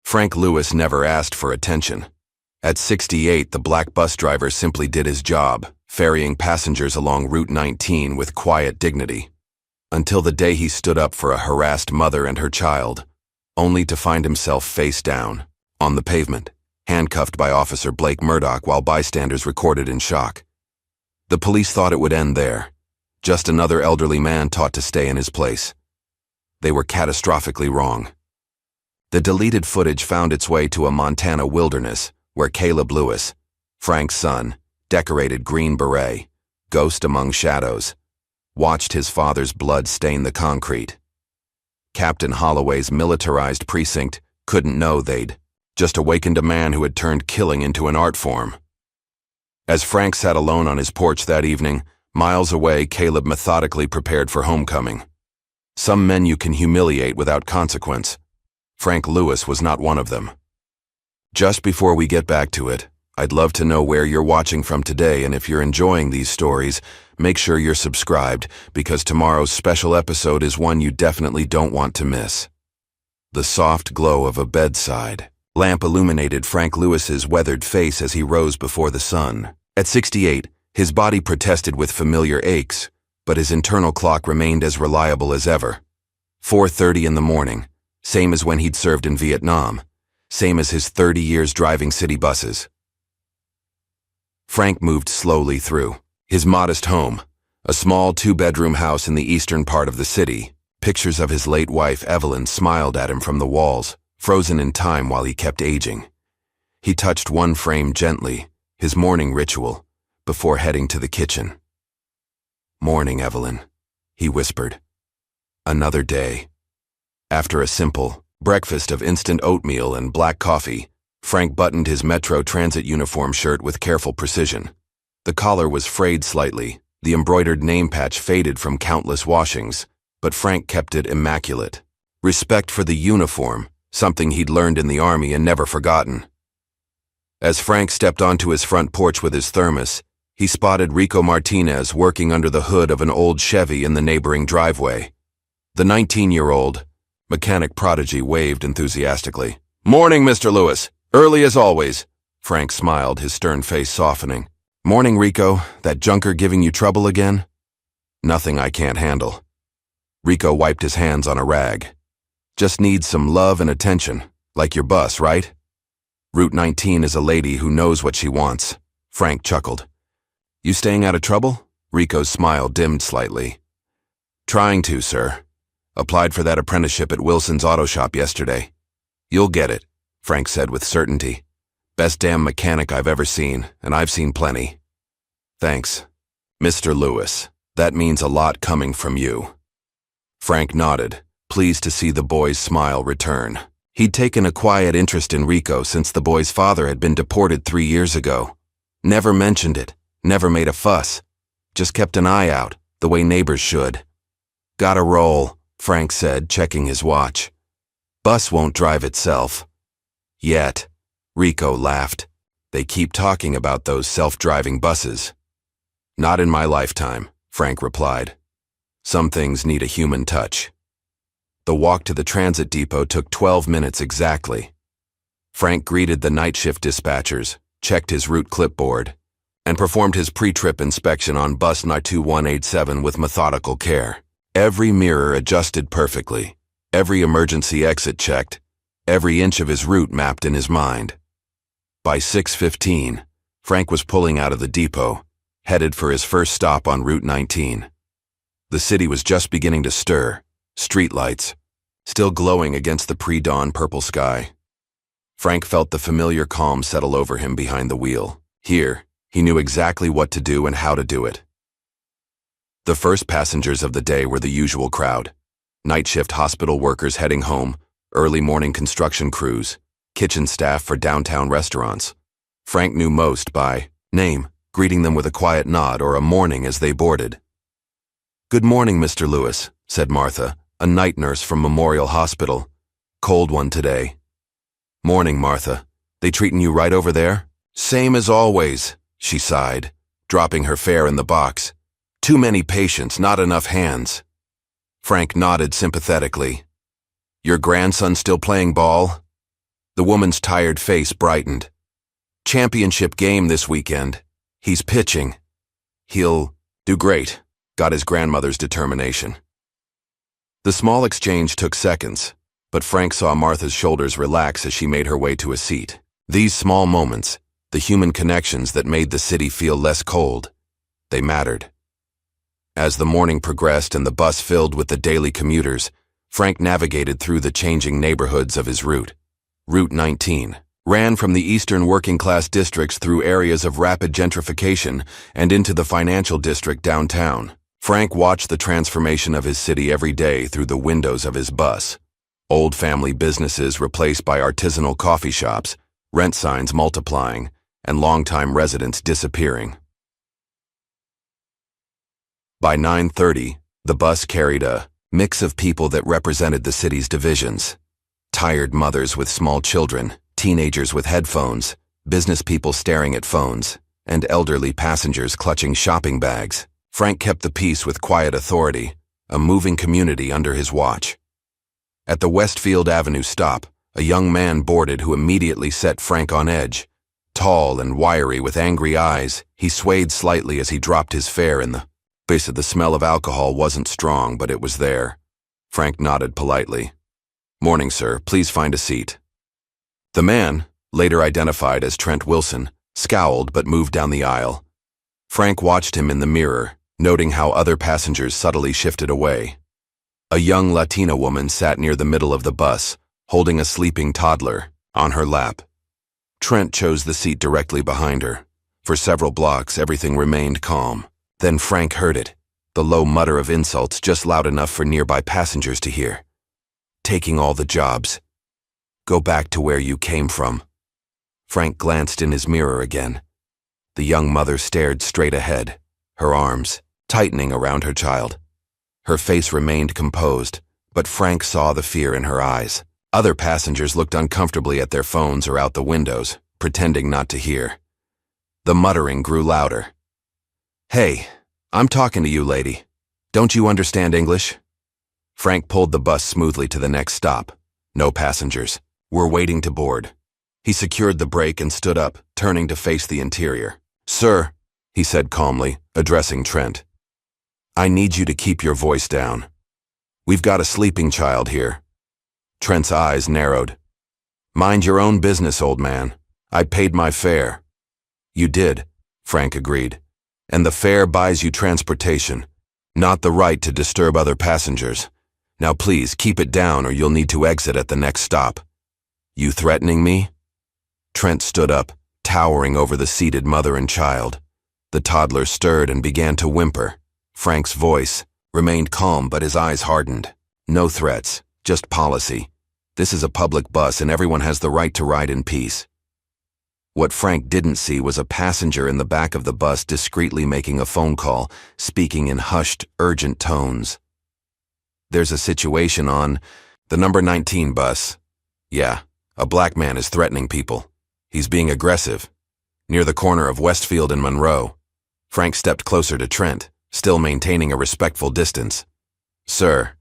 Frank Lewis never asked for attention. At 68, the black bus driver simply did his job, ferrying passengers along Route 19 with quiet dignity. Until the day he stood up for a harassed mother and her child, only to find himself face down, on the pavement, handcuffed by Officer Blake Murdoch while bystanders recorded in shock. The police thought it would end there, just another elderly man taught to stay in his place. They were catastrophically wrong. The deleted footage found its way to a Montana wilderness where Caleb Lewis, Frank's son, decorated Green Beret, ghost among shadows, watched his father's blood stain the concrete. Captain Holloway's militarized precinct couldn't know they'd just awakened a man who had turned killing into an art form. As Frank sat alone on his porch that evening, miles away, Caleb methodically prepared for homecoming. Some men you can humiliate without consequence. Frank Lewis was not one of them. Just before we get back to it, I'd love to know where you're watching from today, and if you're enjoying these stories, make sure you're subscribed, because tomorrow's special episode is one you definitely don't want to miss. The soft glow of a bedside lamp illuminated Frank Lewis's weathered face as he rose before the sun. At 68, his body protested with familiar aches, but his internal clock remained as reliable as ever. 4:30 in the morning, same as when he'd served in Vietnam, same as his 30 years driving city buses. Frank moved slowly through his modest home, a small two-bedroom house in the eastern part of the city. Pictures of his late wife, Evelyn, smiled at him from the walls, frozen in time while he kept aging. He touched one frame gently, his morning ritual, before heading to the kitchen. "Morning, Evelyn," he whispered. "Another day." After a simple breakfast of instant oatmeal and black coffee, Frank buttoned his Metro Transit uniform shirt with careful precision. The collar was frayed slightly, the embroidered name patch faded from countless washings, but Frank kept it immaculate. Respect for the uniform, something he'd learned in the Army and never forgotten. As Frank stepped onto his front porch with his thermos, he spotted Rico Martinez working under the hood of an old Chevy in the neighboring driveway. The 19-year-old mechanic prodigy waved enthusiastically. "Morning, Mr. Lewis. Early as always." Frank smiled, his stern face softening. "Morning, Rico. That junker giving you trouble again?" "Nothing I can't handle." Rico wiped his hands on a rag. "Just needs some love and attention, like your bus, right?" "Route 19 is a lady who knows what she wants," Frank chuckled. "You staying out of trouble?" Rico's smile dimmed slightly. "Trying to, sir. Applied for that apprenticeship at Wilson's auto shop yesterday." "You'll get it," Frank said with certainty. "Best damn mechanic I've ever seen, and I've seen plenty." "Thanks, Mr. Lewis. That means a lot coming from you." Frank nodded, pleased to see the boy's smile return. He'd taken a quiet interest in Rico since the boy's father had been deported 3 years ago. Never mentioned it, never made a fuss. Just kept an eye out, the way neighbors should. "Gotta roll," Frank said, checking his watch. "Bus won't drive itself." "Yet," Rico laughed. "They keep talking about those self-driving buses." "Not in my lifetime," Frank replied. "Some things need a human touch." The walk to the transit depot took 12 minutes exactly. Frank greeted the night shift dispatchers, checked his route clipboard, and performed his pre-trip inspection on bus 2187 with methodical care. Every mirror adjusted perfectly, every emergency exit checked, every inch of his route mapped in his mind. By 6:15, Frank was pulling out of the depot, headed for his first stop on Route 19. The city was just beginning to stir, streetlights still glowing against the pre-dawn purple sky. Frank felt the familiar calm settle over him behind the wheel. Here, he knew exactly what to do and how to do it. The first passengers of the day were the usual crowd. Night shift hospital workers heading home, early morning construction crews, kitchen staff for downtown restaurants. Frank knew most by name, greeting them with a quiet nod or a morning as they boarded. "Good morning, Mr. Lewis," said Martha, a night nurse from Memorial Hospital. "Cold one today." "Morning, Martha. They treating you right over there?" "Same as always," she sighed, dropping her fare in the box. "Too many patients, not enough hands." Frank nodded sympathetically. "Your grandson still playing ball?" The woman's tired face brightened. Championship game this weekend. He's pitching. He'll do great, got his grandmother's determination. The small exchange took seconds, but Frank saw Martha's shoulders relax as she made her way to a seat. These small moments, the human connections that made the city feel less cold, they mattered. As the morning progressed and the bus filled with the daily commuters, Frank navigated through the changing neighborhoods of his route. Route 19 ran from the eastern working-class districts through areas of rapid gentrification and into the financial district downtown. Frank watched the transformation of his city every day through the windows of his bus. Old family businesses replaced by artisanal coffee shops, rent signs multiplying, and longtime residents disappearing. By 9:30, the bus carried a mix of people that represented the city's divisions. Tired mothers with small children, teenagers with headphones, business people staring at phones, and elderly passengers clutching shopping bags. Frank kept the peace with quiet authority, a moving community under his watch. At the Westfield Avenue stop, a young man boarded who immediately set Frank on edge. Tall and wiry with angry eyes, he swayed slightly as he dropped his fare in the face. The smell of alcohol wasn't strong, but it was there. Frank nodded politely. "Morning, sir. Please find a seat." The man, later identified as Trent Wilson, scowled but moved down the aisle. Frank watched him in the mirror, noting how other passengers subtly shifted away. A young Latina woman sat near the middle of the bus, holding a sleeping toddler on her lap. Trent chose the seat directly behind her. For several blocks, everything remained calm. Then Frank heard it, the low mutter of insults just loud enough for nearby passengers to hear. "Taking all the jobs. Go back to where you came from." Frank glanced in his mirror again. The young mother stared straight ahead, her arms tightening around her child. Her face remained composed, but Frank saw the fear in her eyes. Other passengers looked uncomfortably at their phones or out the windows, pretending not to hear. The muttering grew louder. "Hey, I'm talking to you, lady. Don't you understand English?" Frank pulled the bus smoothly to the next stop. No passengers. We're waiting to board. He secured the brake and stood up, turning to face the interior. "Sir," he said calmly, addressing Trent, "I need you to keep your voice down. We've got a sleeping child here." Trent's eyes narrowed. "Mind your own business, old man. I paid my fare." "You did," Frank agreed. "And the fare buys you transportation, not the right to disturb other passengers. Now please keep it down or you'll need to exit at the next stop." "You threatening me?" Trent stood up, towering over the seated mother and child. The toddler stirred and began to whimper. Frank's voice remained calm, but his eyes hardened. "No threats, just policy. This is a public bus and everyone has the right to ride in peace." What Frank didn't see was a passenger in the back of the bus discreetly making a phone call, speaking in hushed, urgent tones. "There's a situation on the number 19 bus. Yeah, a black man is threatening people. He's being aggressive. Near the corner of Westfield and Monroe." Frank stepped closer to Trent, still maintaining a respectful distance. "Sir,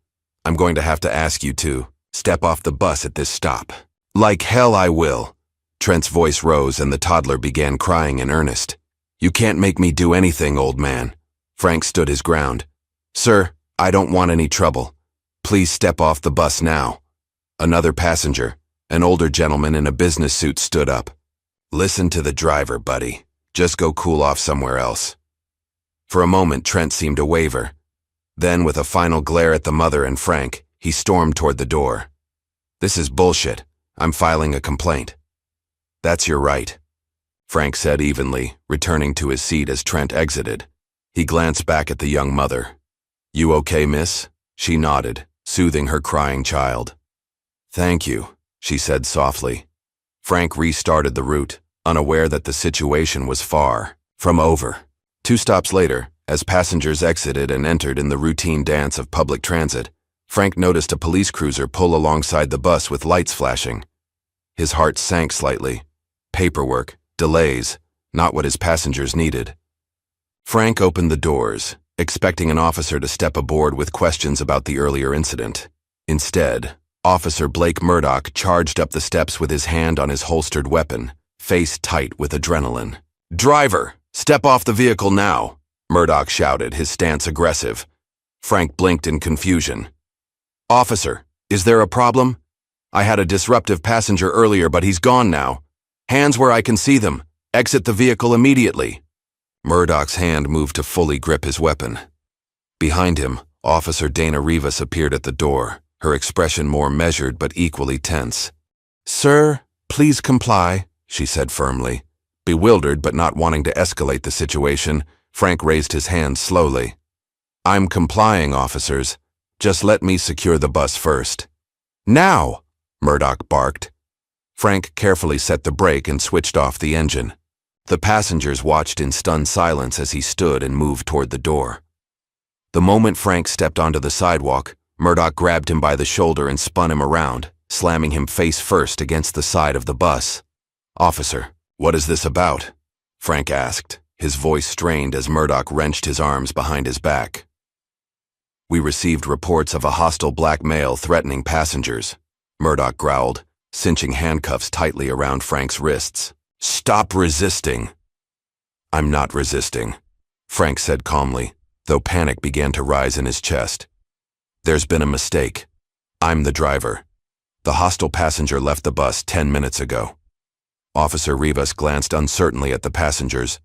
I'm going to have to ask you to step off the bus at this stop." "Like hell I will." Trent's voice rose and the toddler began crying in earnest. "You can't make me do anything, old man." Frank stood his ground. "Sir, I don't want any trouble. Please step off the bus now." Another passenger, an older gentleman in a business suit, stood up. "Listen to the driver, buddy. Just go cool off somewhere else." For a moment, Trent seemed to waver. Then, with a final glare at the mother and Frank, he stormed toward the door. "This is bullshit. I'm filing a complaint." "That's your right," Frank said evenly, returning to his seat as Trent exited. He glanced back at the young mother. "You okay, miss?" She nodded, soothing her crying child. "Thank you," she said softly. Frank restarted the route, unaware that the situation was far from over. 2 stops later, as passengers exited and entered in the routine dance of public transit, Frank noticed a police cruiser pull alongside the bus with lights flashing. His heart sank slightly. Paperwork, delays, not what his passengers needed. Frank opened the doors, expecting an officer to step aboard with questions about the earlier incident. Instead, Officer Blake Murdoch charged up the steps with his hand on his holstered weapon, face tight with adrenaline. "Driver, step off the vehicle now," Murdoch shouted, his stance aggressive. Frank blinked in confusion. "Officer, is there a problem? I had a disruptive passenger earlier, but he's gone now. Hands where I can see them. Exit the vehicle immediately." Murdoch's hand moved to fully grip his weapon. Behind him, Officer Dana Rivas appeared at the door, her expression more measured but equally tense. "Sir, please comply," she said firmly. Bewildered but not wanting to escalate the situation, Frank raised his hand slowly. "I'm complying, officers. Just let me secure the bus first." "Now!" Murdoch barked. Frank carefully set the brake and switched off the engine. The passengers watched in stunned silence as he stood and moved toward the door. The moment Frank stepped onto the sidewalk, Murdoch grabbed him by the shoulder and spun him around, slamming him face first against the side of the bus. "Officer, what is this about?" Frank asked, his voice strained as Murdoch wrenched his arms behind his back. "We received reports of a hostile black male threatening passengers," Murdoch growled, cinching handcuffs tightly around Frank's wrists. "Stop resisting." "I'm not resisting," Frank said calmly, though panic began to rise in his chest. "There's been a mistake. I'm the driver. The hostile passenger left the bus 10 minutes ago." Officer Rivas glanced uncertainly at the passengers,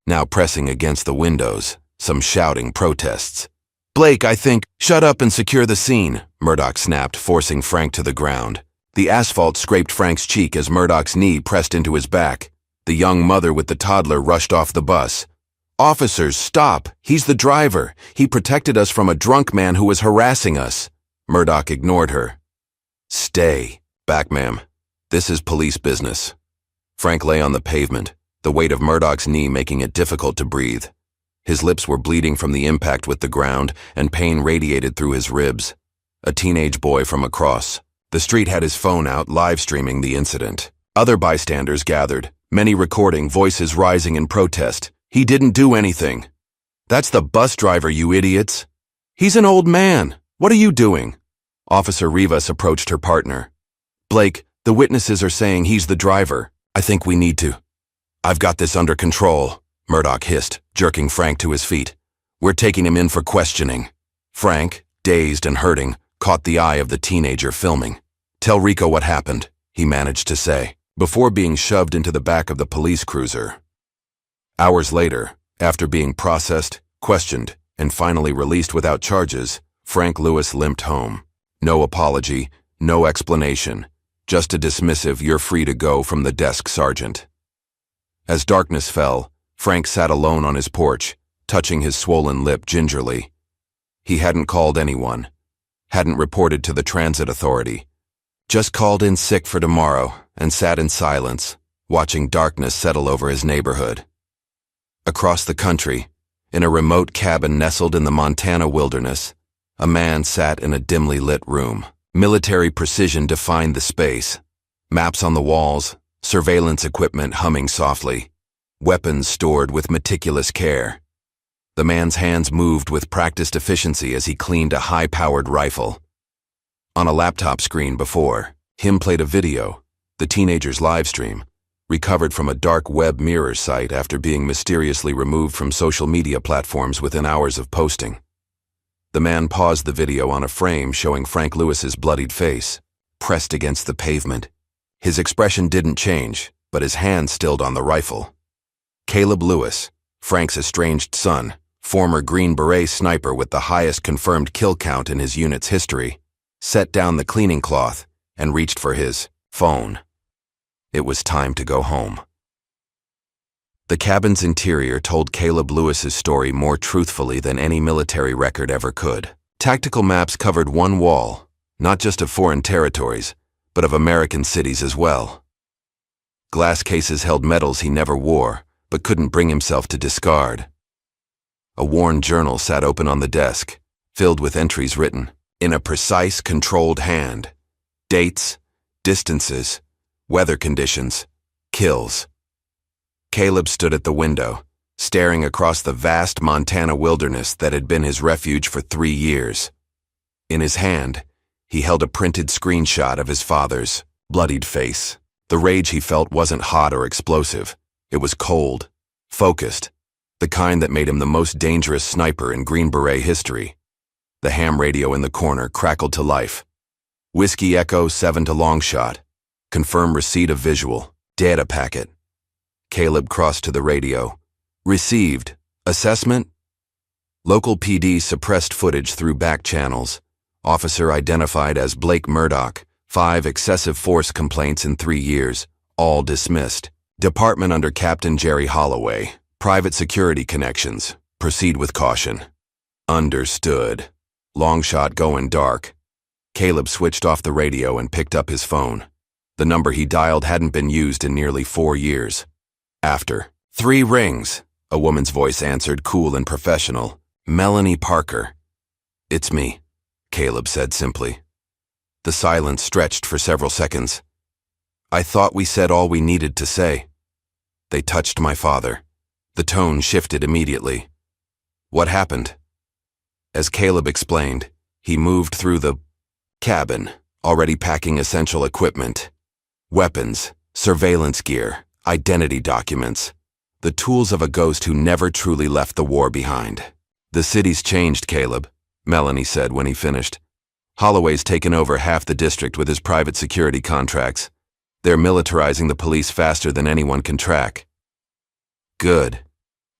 now pressing against the windows, some shouting protests. "Blake, I think—" "Shut up and secure the scene," Murdoch snapped, forcing Frank to the ground. The asphalt scraped Frank's cheek as Murdoch's knee pressed into his back. The young mother with the toddler rushed off the bus. "Officers, stop! He's the driver. He protected us from a drunk man who was harassing us." Murdoch ignored her. "Stay back, ma'am. This is police business." Frank lay on the pavement, the weight of Murdoch's knee making it difficult to breathe. His lips were bleeding from the impact with the ground, and pain radiated through his ribs. A teenage boy from across the street had his phone out, live-streaming the incident. Other bystanders gathered, many recording, voices rising in protest. "He didn't do anything." "That's the bus driver, you idiots." "He's an old man. What are you doing?" Officer Rivas approached her partner. "Blake, the witnesses are saying he's the driver. I think we need to—" "I've got this under control," Murdoch hissed, jerking Frank to his feet. "We're taking him in for questioning." Frank, dazed and hurting, caught the eye of the teenager filming. "Tell Rico what happened," he managed to say, before being shoved into the back of the police cruiser. Hours later, after being processed, questioned, and finally released without charges, Frank Lewis limped home. No apology, no explanation, just a dismissive "you're free to go" from the desk sergeant. As darkness fell, Frank sat alone on his porch, touching his swollen lip gingerly. He hadn't called anyone, hadn't reported to the transit authority, just called in sick for tomorrow and sat in silence, watching darkness settle over his neighborhood. Across the country, in a remote cabin nestled in the Montana wilderness, a man sat in a dimly lit room. Military precision defined the space. Maps on the walls, surveillance equipment humming softly, weapons stored with meticulous care. The man's hands moved with practiced efficiency as he cleaned a high-powered rifle. On a laptop screen before him played a video, the teenager's live stream, recovered from a dark web mirror site after being mysteriously removed from social media platforms within hours of posting. The man paused the video on a frame showing Frank Lewis's bloodied face, pressed against the pavement. His expression didn't change, but his hand stilled on the rifle. Caleb Lewis, Frank's estranged son, former Green Beret sniper with the highest confirmed kill count in his unit's history, set down the cleaning cloth and reached for his phone. It was time to go home. The cabin's interior told Caleb Lewis's story more truthfully than any military record ever could. Tactical maps covered one wall, not just of foreign territories, but of American cities as well. Glass cases held medals he never wore, but couldn't bring himself to discard. A worn journal sat open on the desk, filled with entries written in a precise, controlled hand. Dates, distances, weather conditions, kills. Caleb stood at the window, staring across the vast Montana wilderness that had been his refuge for 3 years. In his hand, He held a printed screenshot of his father's bloodied face. The rage he felt wasn't hot or explosive. It was cold, focused, the kind that made him the most dangerous sniper in Green Beret history. The ham radio in the corner crackled to life. Whiskey Echo 7 to long shot. Confirm receipt of visual. Data packet. Caleb crossed to the radio. Received. Assessment? Local PD suppressed footage through back channels. Officer identified as Blake Murdoch. 5 excessive force complaints in 3 years. All dismissed. Department under Captain Jerry Holloway. Private security connections. Proceed with caution. Understood. Long shot going dark. Caleb switched off the radio and picked up his phone. The number he dialed hadn't been used in nearly 4 years. After 3 rings, a woman's voice answered, cool and professional. Melanie Parker. It's me, Caleb said simply. The silence stretched for several seconds. I thought we said all we needed to say. They touched my father. The tone shifted immediately. What happened? As Caleb explained, he moved through the cabin, already packing essential equipment. Weapons, surveillance gear, identity documents. The tools of a ghost who never truly left the war behind. The city's changed, Caleb, Melanie said when he finished. Holloway's taken over half the district with his private security contracts. They're militarizing the police faster than anyone can track. Good.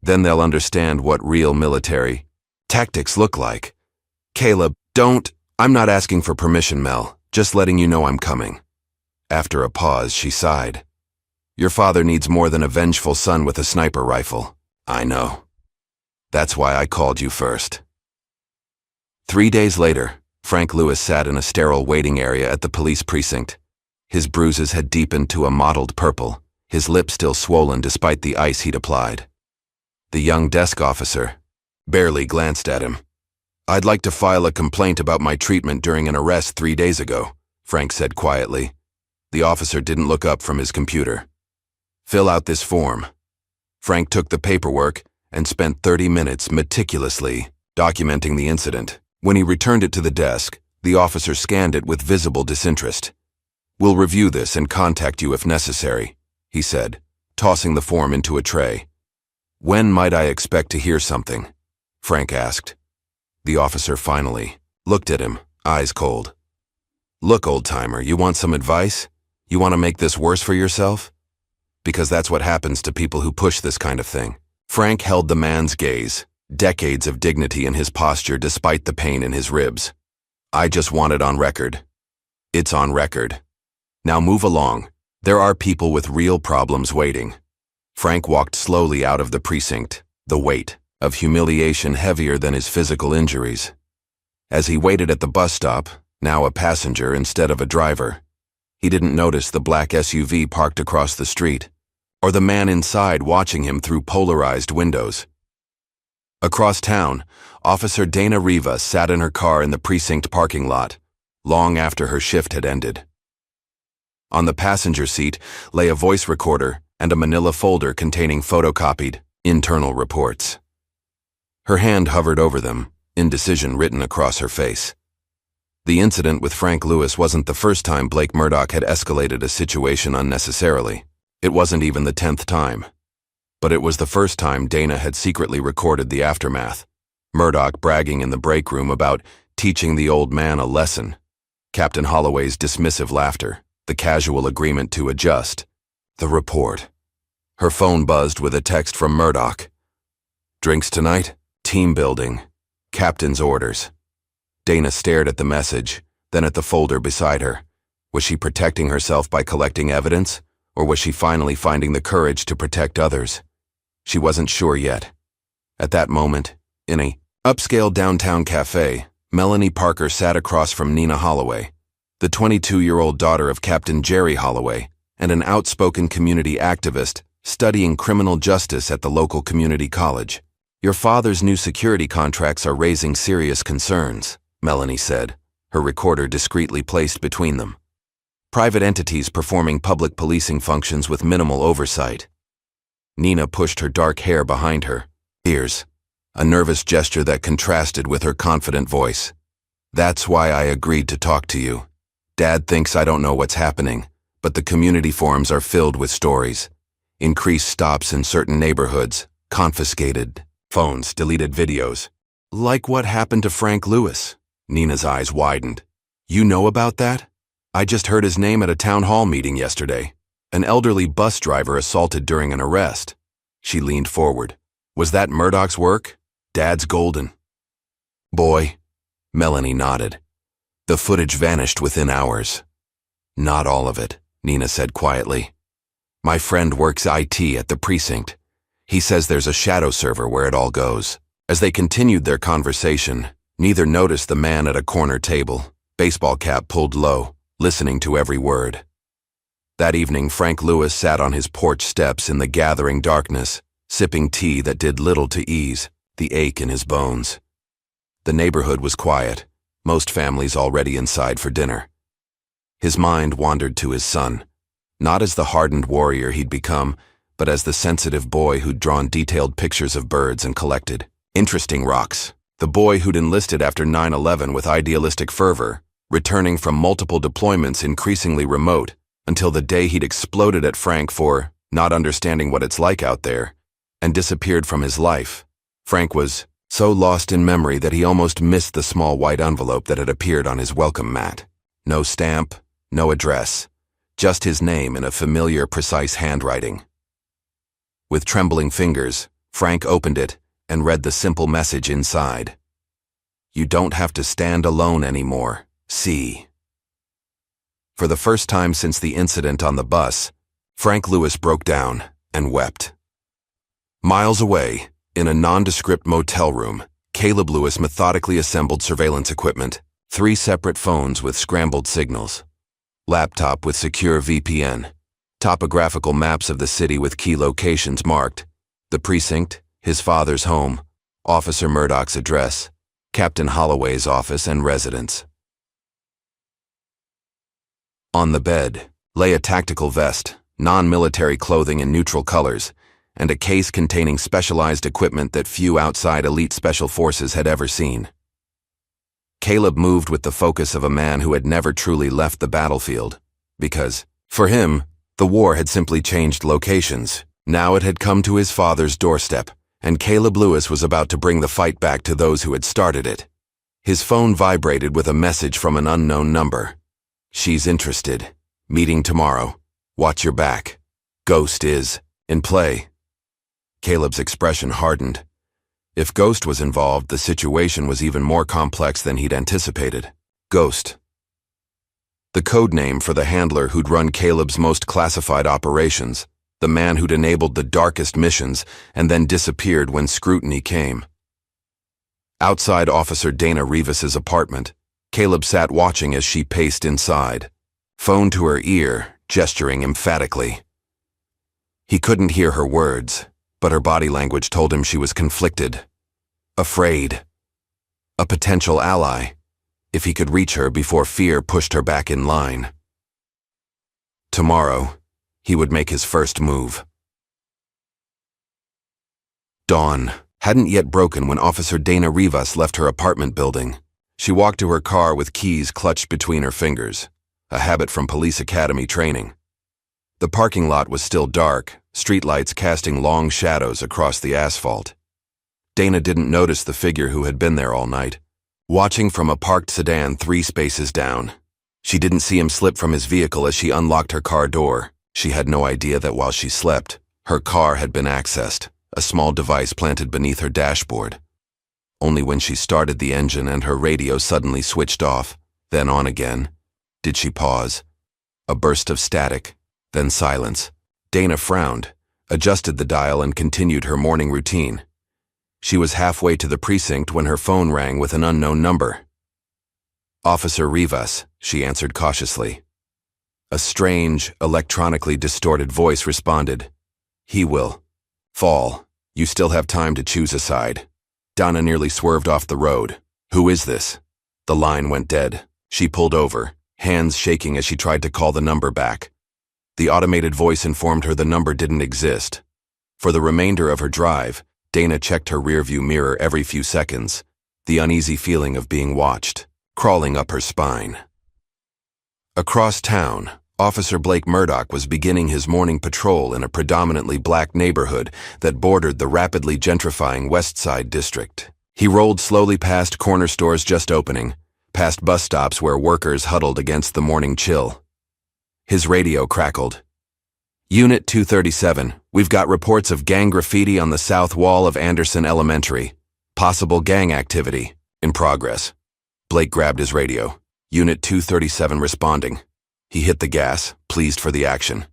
Then they'll understand what real military tactics look like. Caleb, I'm not asking for permission, Mel, just letting you know I'm coming. After a pause, she sighed. Your father needs more than a vengeful son with a sniper rifle. I know. That's why I called you first. 3 days later, Frank Lewis sat in a sterile waiting area at the police precinct. His bruises had deepened to a mottled purple, his lips still swollen despite the ice he'd applied. The young desk officer barely glanced at him. I'd like to file a complaint about my treatment during an arrest 3 days ago, Frank said quietly. The officer didn't look up from his computer. Fill out this form. Frank took the paperwork and spent 30 minutes meticulously documenting the incident. When he returned it to the desk, the officer scanned it with visible disinterest. We'll review this and contact you if necessary, he said, tossing the form into a tray. When might I expect to hear something? Frank asked. The officer finally looked at him, eyes cold. Look, old-timer, you want some advice? You want to make this worse for yourself? Because that's what happens to people who push this kind of thing. Frank held the man's gaze, decades of dignity in his posture despite the pain in his ribs. I just want it on record. It's on record. Now move along. There are people with real problems waiting. Frank walked slowly out of the precinct, the weight of humiliation heavier than his physical injuries. As he waited at the bus stop, now a passenger instead of a driver, he didn't notice the black SUV parked across the street, or the man inside watching him through polarized windows. Across town, Officer Dana Riva sat in her car in the precinct parking lot, long after her shift had ended. On the passenger seat lay a voice recorder and a manila folder containing photocopied internal reports. Her hand hovered over them, indecision written across her face. The incident with Frank Lewis wasn't the first time Blake Murdoch had escalated a situation unnecessarily. It wasn't even the 10th time. But it was the first time Dana had secretly recorded the aftermath. Murdoch bragging in the break room about teaching the old man a lesson. Captain Holloway's dismissive laughter, the casual agreement to adjust. The report. Her phone buzzed with a text from Murdoch. Drinks tonight? Team building. Captain's orders. Dana stared at the message, then at the folder beside her. Was she protecting herself by collecting evidence, or was she finally finding the courage to protect others? She wasn't sure yet. At that moment, in a upscale downtown cafe, Melanie Parker sat across from Nina Holloway, the 22-year-old daughter of Captain Jerry Holloway, and an outspoken community activist studying criminal justice at the local community college. Your father's new security contracts are raising serious concerns, Melanie said, her recorder discreetly placed between them. Private entities performing public policing functions with minimal oversight. Nina pushed her dark hair behind her ears, a nervous gesture that contrasted with her confident voice. That's why I agreed to talk to you. Dad thinks I don't know what's happening, but the community forums are filled with stories. Increased stops in certain neighborhoods, confiscated phones, deleted videos. Like what happened to Frank Lewis. Nina's eyes widened. You know about that? I just heard his name at a town hall meeting yesterday. An elderly bus driver assaulted during an arrest. She leaned forward. Was that Murdoch's work? Dad's golden. Boy. Melanie nodded. The footage vanished within hours. Not all of it, Nina said quietly. My friend works IT at the precinct. He says there's a shadow server where it all goes. As they continued their conversation, neither noticed the man at a corner table, baseball cap pulled low, listening to every word. That evening, Frank Lewis sat on his porch steps in the gathering darkness, sipping tea that did little to ease the ache in his bones. The neighborhood was quiet, most families already inside for dinner. His mind wandered to his son, not as the hardened warrior he'd become, but as the sensitive boy who'd drawn detailed pictures of birds and collected interesting rocks. The boy who'd enlisted after 9/11 with idealistic fervor, returning from multiple deployments increasingly remote, until the day he'd exploded at Frank for not understanding what it's like out there, and disappeared from his life. Frank was so lost in memory that he almost missed the small white envelope that had appeared on his welcome mat. No stamp, no address, just his name in a familiar, precise handwriting. With trembling fingers, Frank opened it and read the simple message inside. You don't have to stand alone anymore. See. For the first time since the incident on the bus, Frank Lewis broke down and wept. Miles away, in a nondescript motel room, Caleb Lewis methodically assembled surveillance equipment, 3 separate phones with scrambled signals, laptop with secure VPN, topographical maps of the city with key locations marked, the precinct, his father's home, Officer Murdoch's address, Captain Holloway's office and residence. On the bed lay a tactical vest, non-military clothing in neutral colors, and a case containing specialized equipment that few outside elite special forces had ever seen. Caleb moved with the focus of a man who had never truly left the battlefield, because, for him, the war had simply changed locations. Now it had come to his father's doorstep, and Caleb Lewis was about to bring the fight back to those who had started it. His phone vibrated with a message from an unknown number. She's interested. Meeting tomorrow. Watch your back. Ghost is in play. Caleb's expression hardened. If Ghost was involved, the situation was even more complex than he'd anticipated. Ghost. The code name for the handler who'd run Caleb's most classified operations, the man who'd enabled the darkest missions and then disappeared when scrutiny came. Outside Officer Dana Rivas's apartment, Caleb sat watching as she paced inside, phone to her ear, gesturing emphatically. He couldn't hear her words, but her body language told him she was conflicted, afraid, a potential ally, if he could reach her before fear pushed her back in line. Tomorrow, he would make his first move. Dawn hadn't yet broken when Officer Dana Rivas left her apartment building. She walked to her car with keys clutched between her fingers, a habit from police academy training. The parking lot was still dark, streetlights casting long shadows across the asphalt. Dana didn't notice the figure who had been there all night, watching from a parked sedan 3 spaces down. She didn't see him slip from his vehicle as she unlocked her car door. She had no idea that while she slept, her car had been accessed, a small device planted beneath her dashboard. Only when she started the engine and her radio suddenly switched off, then on again, did she pause. A burst of static, then silence. Dana frowned, adjusted the dial and continued her morning routine. She was halfway to the precinct when her phone rang with an unknown number. Officer Rivas, she answered cautiously. A strange, electronically distorted voice responded. He will fall. You still have time to choose a side. Donna nearly swerved off the road. Who is this? The line went dead. She pulled over, hands shaking as she tried to call the number back. The automated voice informed her the number didn't exist. For the remainder of her drive, Dana checked her rearview mirror every few seconds, the uneasy feeling of being watched crawling up her spine. Across town, Officer Blake Murdoch was beginning his morning patrol in a predominantly black neighborhood that bordered the rapidly gentrifying West Side district. He rolled slowly past corner stores just opening, past bus stops where workers huddled against the morning chill. His radio crackled. Unit 237, we've got reports of gang graffiti on the south wall of Anderson Elementary. Possible gang activity. In progress. Blake grabbed his radio. Unit 237 responding. He hit the gas, pleased for the action.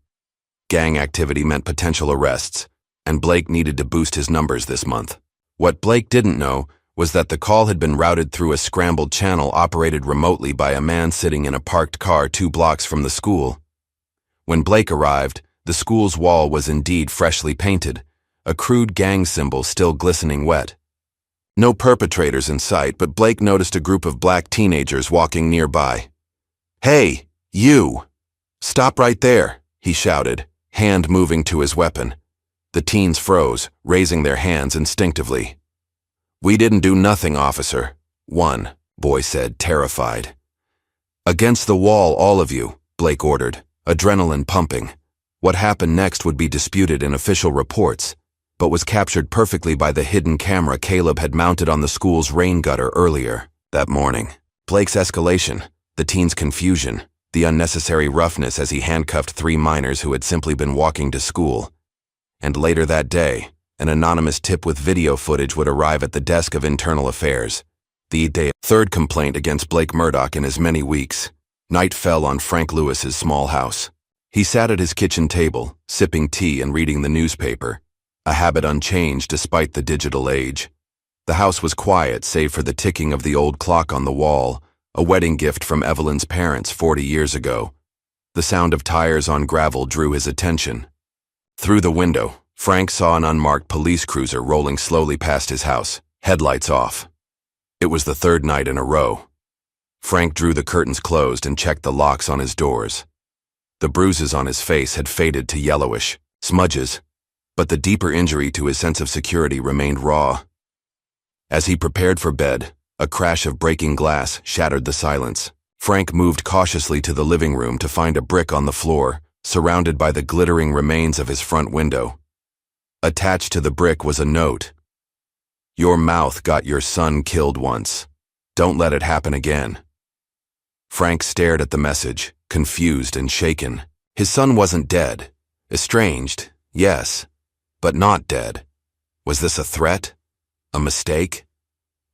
Gang activity meant potential arrests, and Blake needed to boost his numbers this month. What Blake didn't know was that the call had been routed through a scrambled channel operated remotely by a man sitting in a parked car 2 blocks from the school. When Blake arrived, the school's wall was indeed freshly painted, a crude gang symbol still glistening wet. No perpetrators in sight, but Blake noticed a group of black teenagers walking nearby. "Hey, you! Stop right there," he shouted, hand moving to his weapon. The teens froze, raising their hands instinctively. "We didn't do nothing, officer," one boy said, terrified. "Against the wall, all of you," Blake ordered, adrenaline pumping. What happened next would be disputed in official reports, but was captured perfectly by the hidden camera Caleb had mounted on the school's rain gutter earlier that morning. Blake's escalation, the teens' confusion, the unnecessary roughness as he handcuffed 3 minors who had simply been walking to school. And later that day, an anonymous tip with video footage would arrive at the desk of Internal Affairs. The third complaint against Blake Murdoch in as many weeks. Night fell on Frank Lewis's small house. He sat at his kitchen table, sipping tea and reading the newspaper, a habit unchanged despite the digital age. The house was quiet save for the ticking of the old clock on the wall, a wedding gift from Evelyn's parents 40 years ago. The sound of tires on gravel drew his attention. Through the window, Frank saw an unmarked police cruiser rolling slowly past his house, headlights off. It was the 3rd night in a row. Frank drew the curtains closed and checked the locks on his doors. The bruises on his face had faded to yellowish smudges, but the deeper injury to his sense of security remained raw. As he prepared for bed, a crash of breaking glass shattered the silence. Frank moved cautiously to the living room to find a brick on the floor, surrounded by the glittering remains of his front window. Attached to the brick was a note. "Your mouth got your son killed once. Don't let it happen again." Frank stared at the message, confused and shaken. His son wasn't dead. Estranged, yes, but not dead. Was this a threat? A mistake?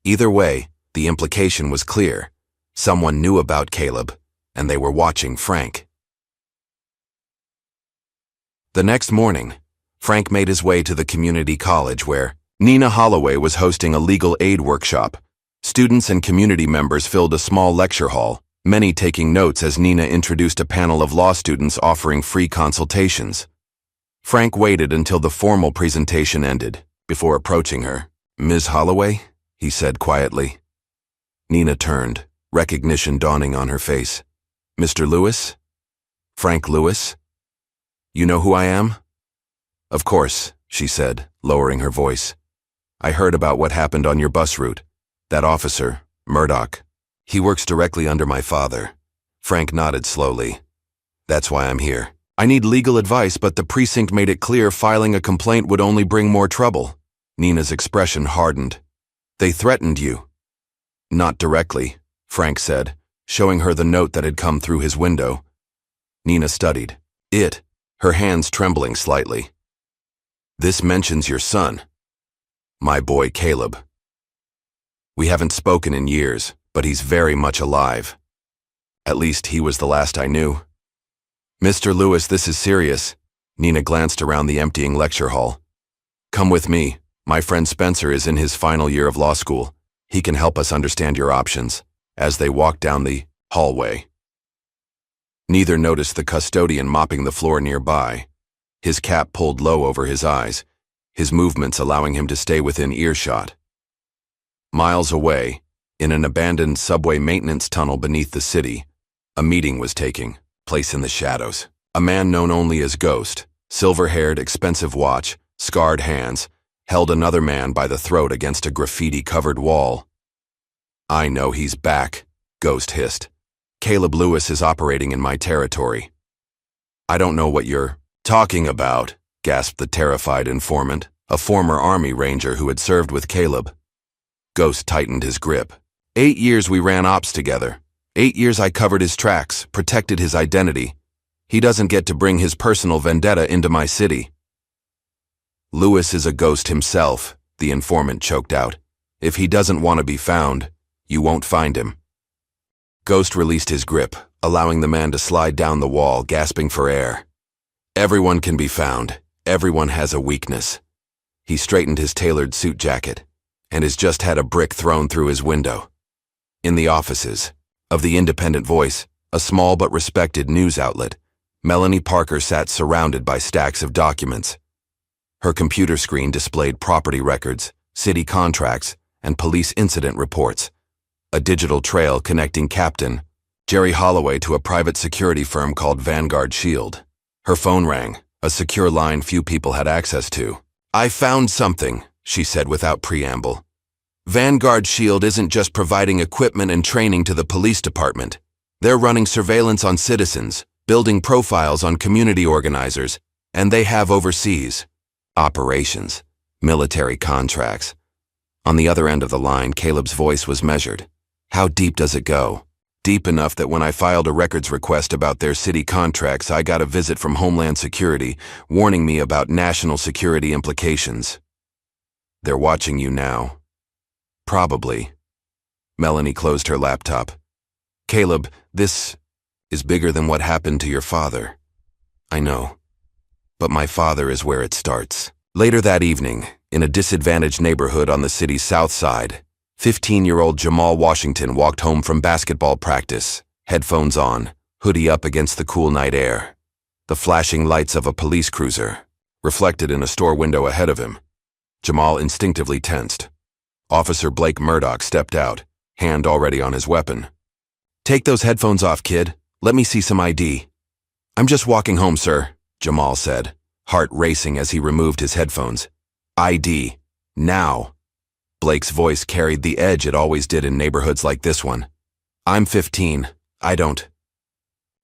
Either way, the implication was clear. Someone knew about Caleb, and they were watching Frank. The next morning, Frank made his way to the community college where Nina Holloway was hosting a legal aid workshop. Students and community members filled a small lecture hall, many taking notes as Nina introduced a panel of law students offering free consultations. Frank waited until the formal presentation ended, before approaching her. "Ms. Holloway?" he said quietly. Nina turned, recognition dawning on her face. "Mr. Lewis? Frank Lewis? You know who I am?" "Of course," she said, lowering her voice. "I heard about what happened on your bus route. That officer, Murdoch. He works directly under my father." Frank nodded slowly. "That's why I'm here. I need legal advice, but the precinct made it clear filing a complaint would only bring more trouble." Nina's expression hardened. "They threatened you." "Not directly," Frank said, showing her the note that had come through his window. Nina studied it, her hands trembling slightly. "This mentions your son. My boy Caleb. We haven't spoken in years, but he's very much alive. At least he was the last I knew." "Mr. Lewis, this is serious." Nina glanced around the emptying lecture hall. "Come with me. My friend Spencer is in his final year of law school. He can help us understand your options." As they walked down the hallway, neither noticed the custodian mopping the floor nearby, his cap pulled low over his eyes, his movements allowing him to stay within earshot. Miles away, in an abandoned subway maintenance tunnel beneath the city, a meeting was taking place in the shadows. A man known only as Ghost, silver-haired, expensive watch, scarred hands, held another man by the throat against a graffiti-covered wall. "I know he's back," Ghost hissed. "Caleb Lewis is operating in my territory." "I don't know what you're talking about," gasped the terrified informant, a former Army Ranger who had served with Caleb. Ghost tightened his grip. 8 years we ran ops together. 8 years I covered his tracks, protected his identity. He doesn't get to bring his personal vendetta into my city." "Lewis is a ghost himself," the informant choked out. "If he doesn't want to be found, you won't find him." Ghost released his grip, allowing the man to slide down the wall, gasping for air. "Everyone can be found. Everyone has a weakness." He straightened his tailored suit jacket, and has just had a brick thrown through his window. In the offices of the Independent Voice, a small but respected news outlet, Melanie Parker sat surrounded by stacks of documents. Her computer screen displayed property records, city contracts, and police incident reports. A digital trail connecting Captain Jerry Holloway to a private security firm called Vanguard Shield. Her phone rang, a secure line few people had access to. "I found something," she said without preamble. "Vanguard Shield isn't just providing equipment and training to the police department. They're running surveillance on citizens, building profiles on community organizers, and they have overseas operations, military contracts." On the other end of the line, Caleb's voice was measured. "How deep does it go?" "Deep enough that when I filed a records request about their city contracts, I got a visit from Homeland Security, warning me about national security implications." "They're watching you now." "Probably." Melanie closed her laptop. "Caleb, this is bigger than what happened to your father." "I know. But my father is where it starts." Later that evening, in a disadvantaged neighborhood on the city's south side, 15-year-old Jamal Washington walked home from basketball practice, headphones on, hoodie up against the cool night air. The flashing lights of a police cruiser reflected in a store window ahead of him. Jamal instinctively tensed. Officer Blake Murdoch stepped out, hand already on his weapon. "Take those headphones off, kid. Let me see some ID." "I'm just walking home, sir," Jamal said, heart racing as he removed his headphones. "ID. Now." Blake's voice carried the edge it always did in neighborhoods like this one. "I'm 15. I don't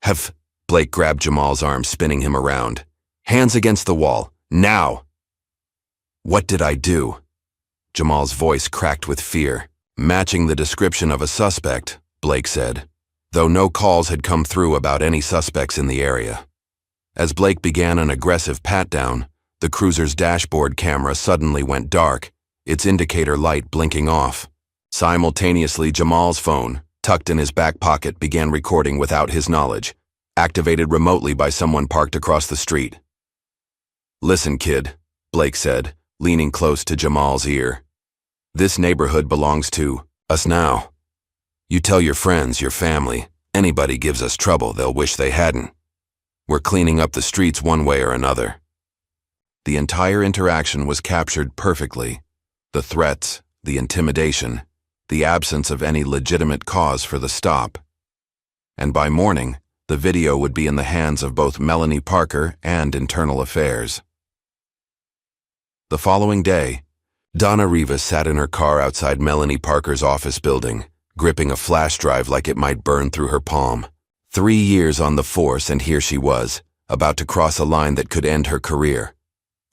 have..." Blake grabbed Jamal's arm, spinning him around. "Hands against the wall. Now." "What did I do?" Jamal's voice cracked with fear. "Matching the description of a suspect," Blake said, though no calls had come through about any suspects in the area. As Blake began an aggressive pat-down, the cruiser's dashboard camera suddenly went dark, its indicator light blinking off. Simultaneously, Jamal's phone, tucked in his back pocket, began recording without his knowledge, activated remotely by someone parked across the street. "Listen, kid," Blake said, leaning close to Jamal's ear. "This neighborhood belongs to us now. You tell your friends, your family, anybody gives us trouble, they'll wish they hadn't. We're cleaning up the streets one way or another." The entire interaction was captured perfectly. The threats, the intimidation, the absence of any legitimate cause for the stop. And by morning, the video would be in the hands of both Melanie Parker and Internal Affairs. The following day, Donna Rivas sat in her car outside Melanie Parker's office building, gripping a flash drive like it might burn through her palm. 3 years on the force, and here she was, about to cross a line that could end her career.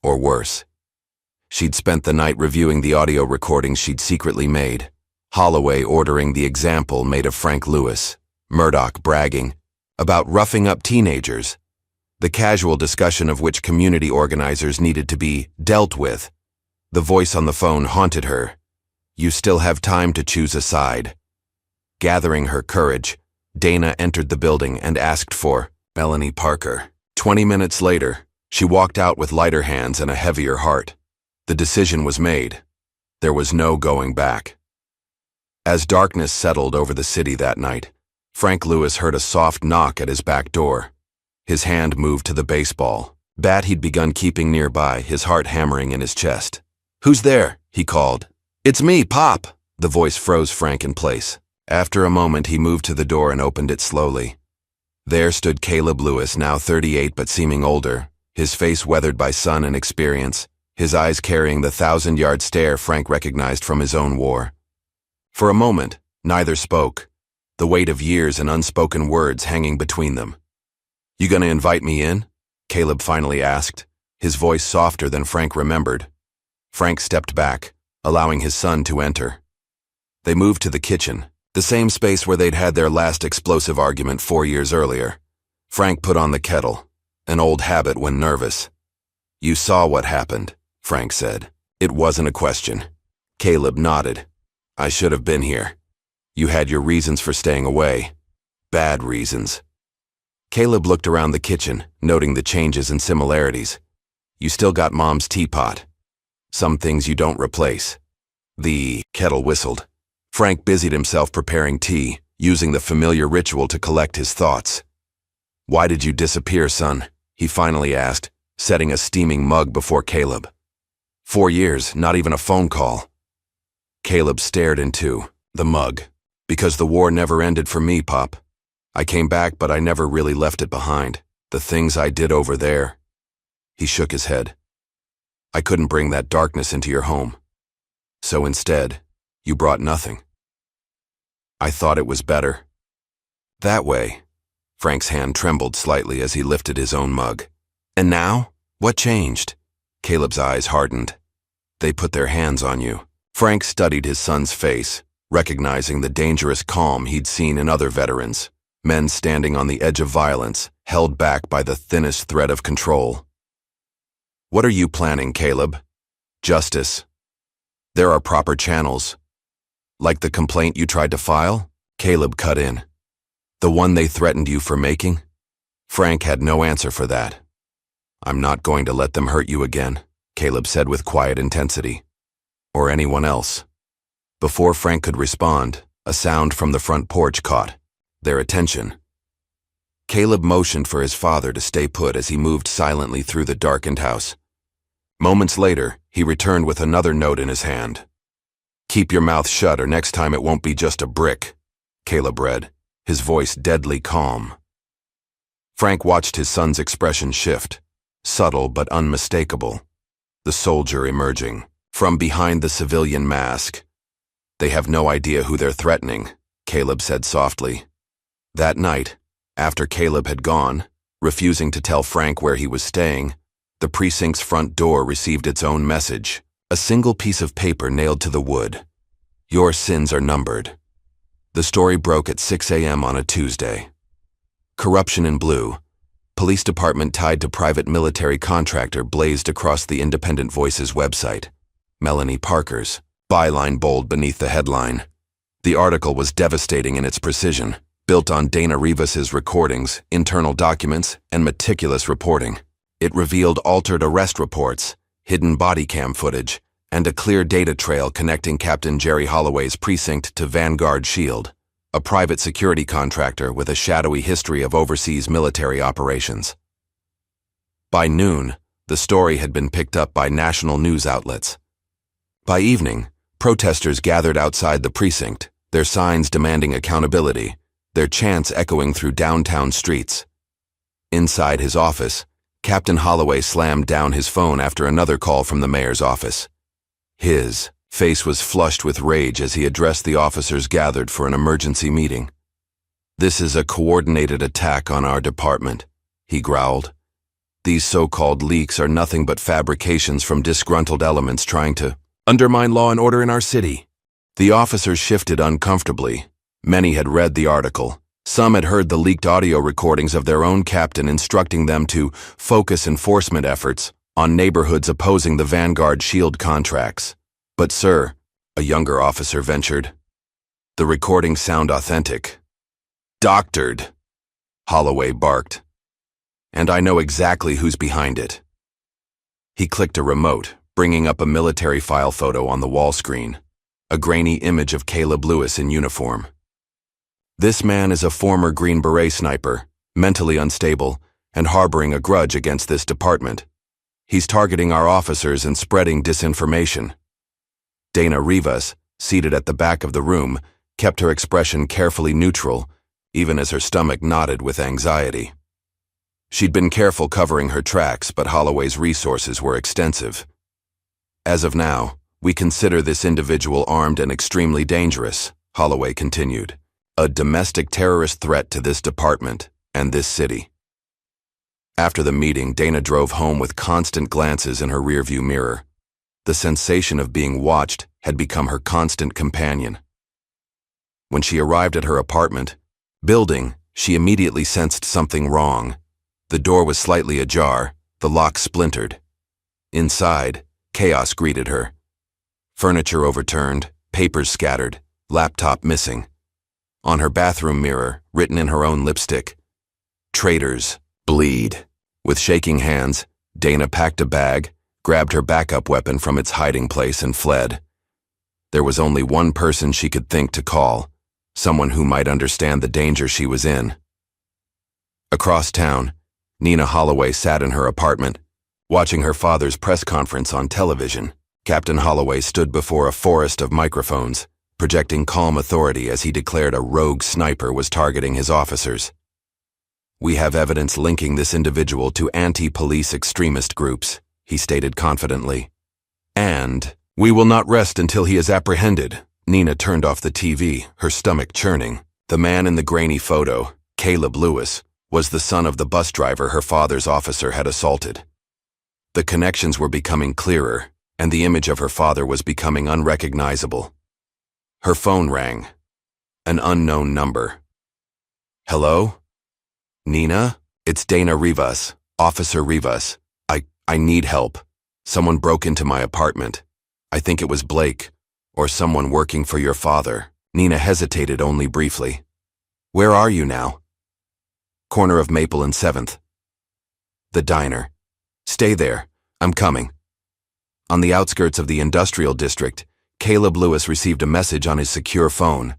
Or worse. She'd spent the night reviewing the audio recordings she'd secretly made. Holloway ordering the example made of Frank Lewis, Murdoch bragging about roughing up teenagers, the casual discussion of which community organizers needed to be dealt with. The voice on the phone haunted her. "You still have time to choose a side." Gathering her courage, Dana entered the building and asked for Melanie Parker. 20 minutes later, she walked out with lighter hands and a heavier heart. The decision was made. There was no going back. As darkness settled over the city that night, Frank Lewis heard a soft knock at his back door. His hand moved to the baseball bat he'd begun keeping nearby, his heart hammering in his chest. "Who's there?" he called. "It's me, Pop." The voice froze Frank in place. After a moment, he moved to the door and opened it slowly. There stood Caleb Lewis, now 38 but seeming older, his face weathered by sun and experience, his eyes carrying the 1,000-yard stare Frank recognized from his own war. For a moment, neither spoke. the weight of years and unspoken words hanging between them. "You gonna invite me in?" Caleb finally asked, his voice softer than Frank remembered. Frank stepped back, allowing his son to enter. They moved to the kitchen, the same space where they'd had their last explosive argument 4 years earlier. Frank put on the kettle, an old habit when nervous. "You saw what happened," Frank said. It wasn't a question. Caleb nodded. "I should have been here. You had your reasons for staying away. Bad reasons." Caleb looked around the kitchen, noting the changes and similarities. "You still got Mom's teapot. Some things you don't replace." The kettle whistled. Frank busied himself preparing tea, using the familiar ritual to collect his thoughts. "Why did you disappear, son?" he finally asked, setting a steaming mug before Caleb. 4 years, not even a phone call." Caleb stared into the mug. "Because the war never ended for me, Pop. I came back, but I never really left it behind. The things I did over there." He shook his head. "I couldn't bring that darkness into your home. So instead, you brought nothing. I thought it was better that way." Frank's hand trembled slightly as he lifted his own mug. "And now? What changed?" Caleb's eyes hardened. "They put their hands on you." Frank studied his son's face, recognizing the dangerous calm he'd seen in other veterans, men standing on the edge of violence, held back by the thinnest thread of control. "What are you planning, Caleb?" "Justice. There are proper channels." "Like the complaint you tried to file?" Caleb cut in. "The one they threatened you for making?" Frank had no answer for that. "I'm not going to let them hurt you again," Caleb said with quiet intensity. "Or anyone else." Before Frank could respond, a sound from the front porch caught their attention. Caleb motioned for his father to stay put as he moved silently through the darkened house. Moments later, he returned with another note in his hand. "Keep your mouth shut or next time it won't be just a brick," Caleb read, his voice deadly calm. Frank watched his son's expression shift, subtle but unmistakable. The soldier emerging from behind the civilian mask. "They have no idea who they're threatening," Caleb said softly. That night, after Caleb had gone, refusing to tell Frank where he was staying, the precinct's front door received its own message, a single piece of paper nailed to the wood. "Your sins are numbered." The story broke at 6 a.m. on a Tuesday. Corruption in blue, police department tied to private military contractor blazed across the Independent Voice's website. Melanie Parker's byline bold beneath the headline. The article was devastating in its precision, built on Dana Rivas's recordings, internal documents, and meticulous reporting. It revealed altered arrest reports, hidden body cam footage, and a clear data trail connecting Captain Jerry Holloway's precinct to Vanguard Shield, a private security contractor with a shadowy history of overseas military operations. By noon, the story had been picked up by national news outlets. By evening, protesters gathered outside the precinct, their signs demanding accountability, their chants echoing through downtown streets. Inside his office, Captain Holloway slammed down his phone after another call from the mayor's office. His face was flushed with rage as he addressed the officers gathered for an emergency meeting. "This is a coordinated attack on our department," he growled. "These so-called leaks are nothing but fabrications from disgruntled elements trying to undermine law and order in our city." The officers shifted uncomfortably. Many had read the article. Some had heard the leaked audio recordings of their own captain instructing them to focus enforcement efforts on neighborhoods opposing the Vanguard Shield contracts. "But sir," a younger officer ventured, "the recordings sound authentic." "Doctored," Holloway barked. "And I know exactly who's behind it." He clicked a remote, bringing up a military file photo on the wall screen, a grainy image of Caleb Lewis in uniform. "This man is a former Green Beret sniper, mentally unstable, and harboring a grudge against this department. He's targeting our officers and spreading disinformation." Dana Rivas, seated at the back of the room, kept her expression carefully neutral, even as her stomach knotted with anxiety. She'd been careful covering her tracks, but Holloway's resources were extensive. "As of now, we consider this individual armed and extremely dangerous," Holloway continued. a domestic terrorist threat to this department and this city. After the meeting, Dana drove home with constant glances in her rearview mirror. The sensation of being watched had become her constant companion. When she arrived at her apartment building, she immediately sensed something wrong. The door was slightly ajar, the lock splintered. Inside, chaos greeted her. Furniture overturned, papers scattered, laptop missing. On her bathroom mirror, written in her own lipstick, "Traitors bleed." With shaking hands, Dana packed a bag, grabbed her backup weapon from its hiding place and fled. There was only one person she could think to call, someone who might understand the danger she was in. Across town, Nina Holloway sat in her apartment, watching her father's press conference on television. Captain Holloway stood before a forest of microphones, projecting calm authority as he declared a rogue sniper was targeting his officers. "We have evidence linking this individual to anti-police extremist groups," he stated confidently. "And we will not rest until he is apprehended." Nina turned off the TV, her stomach churning. The man in the grainy photo, Caleb Lewis, was the son of the bus driver her father's officer had assaulted. The connections were becoming clearer, and the image of her father was becoming unrecognizable. Her phone rang. An unknown number. "Hello? Nina? It's Dana Rivas, Officer Rivas. I need help. Someone broke into my apartment. I think it was Blake, or someone working for your father." Nina hesitated only briefly. "Where are you now?" "Corner of Maple and 7th. "The diner. Stay there. I'm coming." On the outskirts of the industrial district, Caleb Lewis received a message on his secure phone.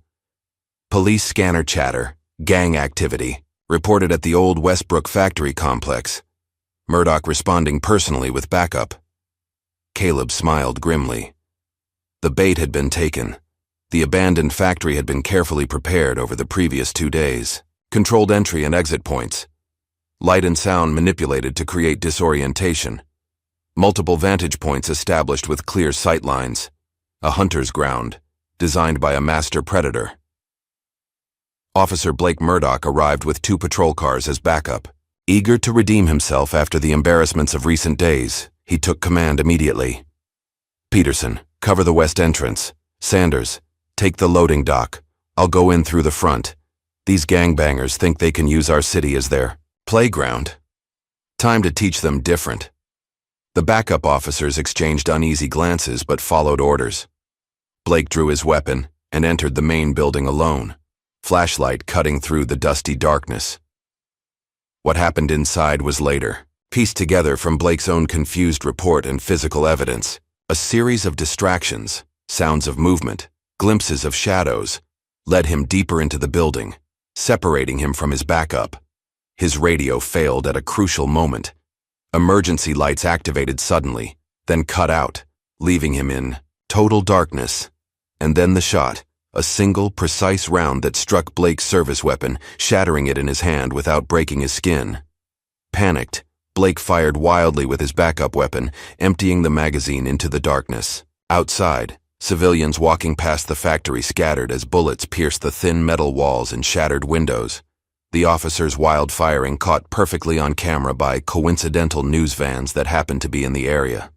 "Police scanner chatter, gang activity, reported at the old Westbrook factory complex. Murdoch responding personally with backup." Caleb smiled grimly. The bait had been taken. The abandoned factory had been carefully prepared over the previous 2 days. Controlled entry and exit points. Light and sound manipulated to create disorientation. Multiple vantage points established with clear sight lines. A hunter's ground, designed by a master predator. Officer Blake Murdoch arrived with 2 patrol cars as backup. Eager to redeem himself after the embarrassments of recent days, he took command immediately. "Peterson, cover the west entrance. Sanders, take the loading dock. I'll go in through the front. These gangbangers think they can use our city as their playground. Time to teach them different." The backup officers exchanged uneasy glances but followed orders. Blake drew his weapon and entered the main building alone, flashlight cutting through the dusty darkness. What happened inside was later, pieced together from Blake's own confused report and physical evidence. A series of distractions, sounds of movement, glimpses of shadows, led him deeper into the building, separating him from his backup. His radio failed at a crucial moment. Emergency lights activated suddenly, then cut out, leaving him in total darkness. And then the shot, a single, precise round that struck Blake's service weapon, shattering it in his hand without breaking his skin. Panicked, Blake fired wildly with his backup weapon, emptying the magazine into the darkness. Outside, civilians walking past the factory scattered as bullets pierced the thin metal walls and shattered windows. The officer's wild firing caught perfectly on camera by coincidental news vans that happened to be in the area.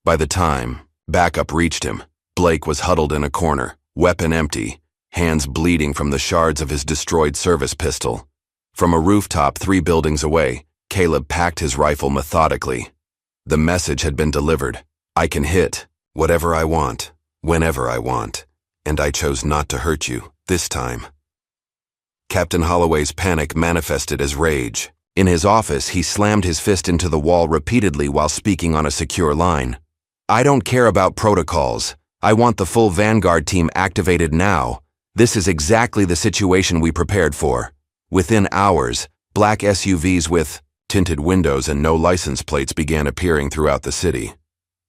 By the time backup reached him, Blake was huddled in a corner, weapon empty, hands bleeding from the shards of his destroyed service pistol. From a rooftop 3 buildings away, Caleb packed his rifle methodically. The message had been delivered. "I can hit whatever I want, whenever I want, and I chose not to hurt you this time." Captain Holloway's panic manifested as rage. In his office, he slammed his fist into the wall repeatedly while speaking on a secure line. "I don't care about protocols. I want the full Vanguard team activated now. This is exactly the situation we prepared for." Within hours, black SUVs with tinted windows and no license plates began appearing throughout the city.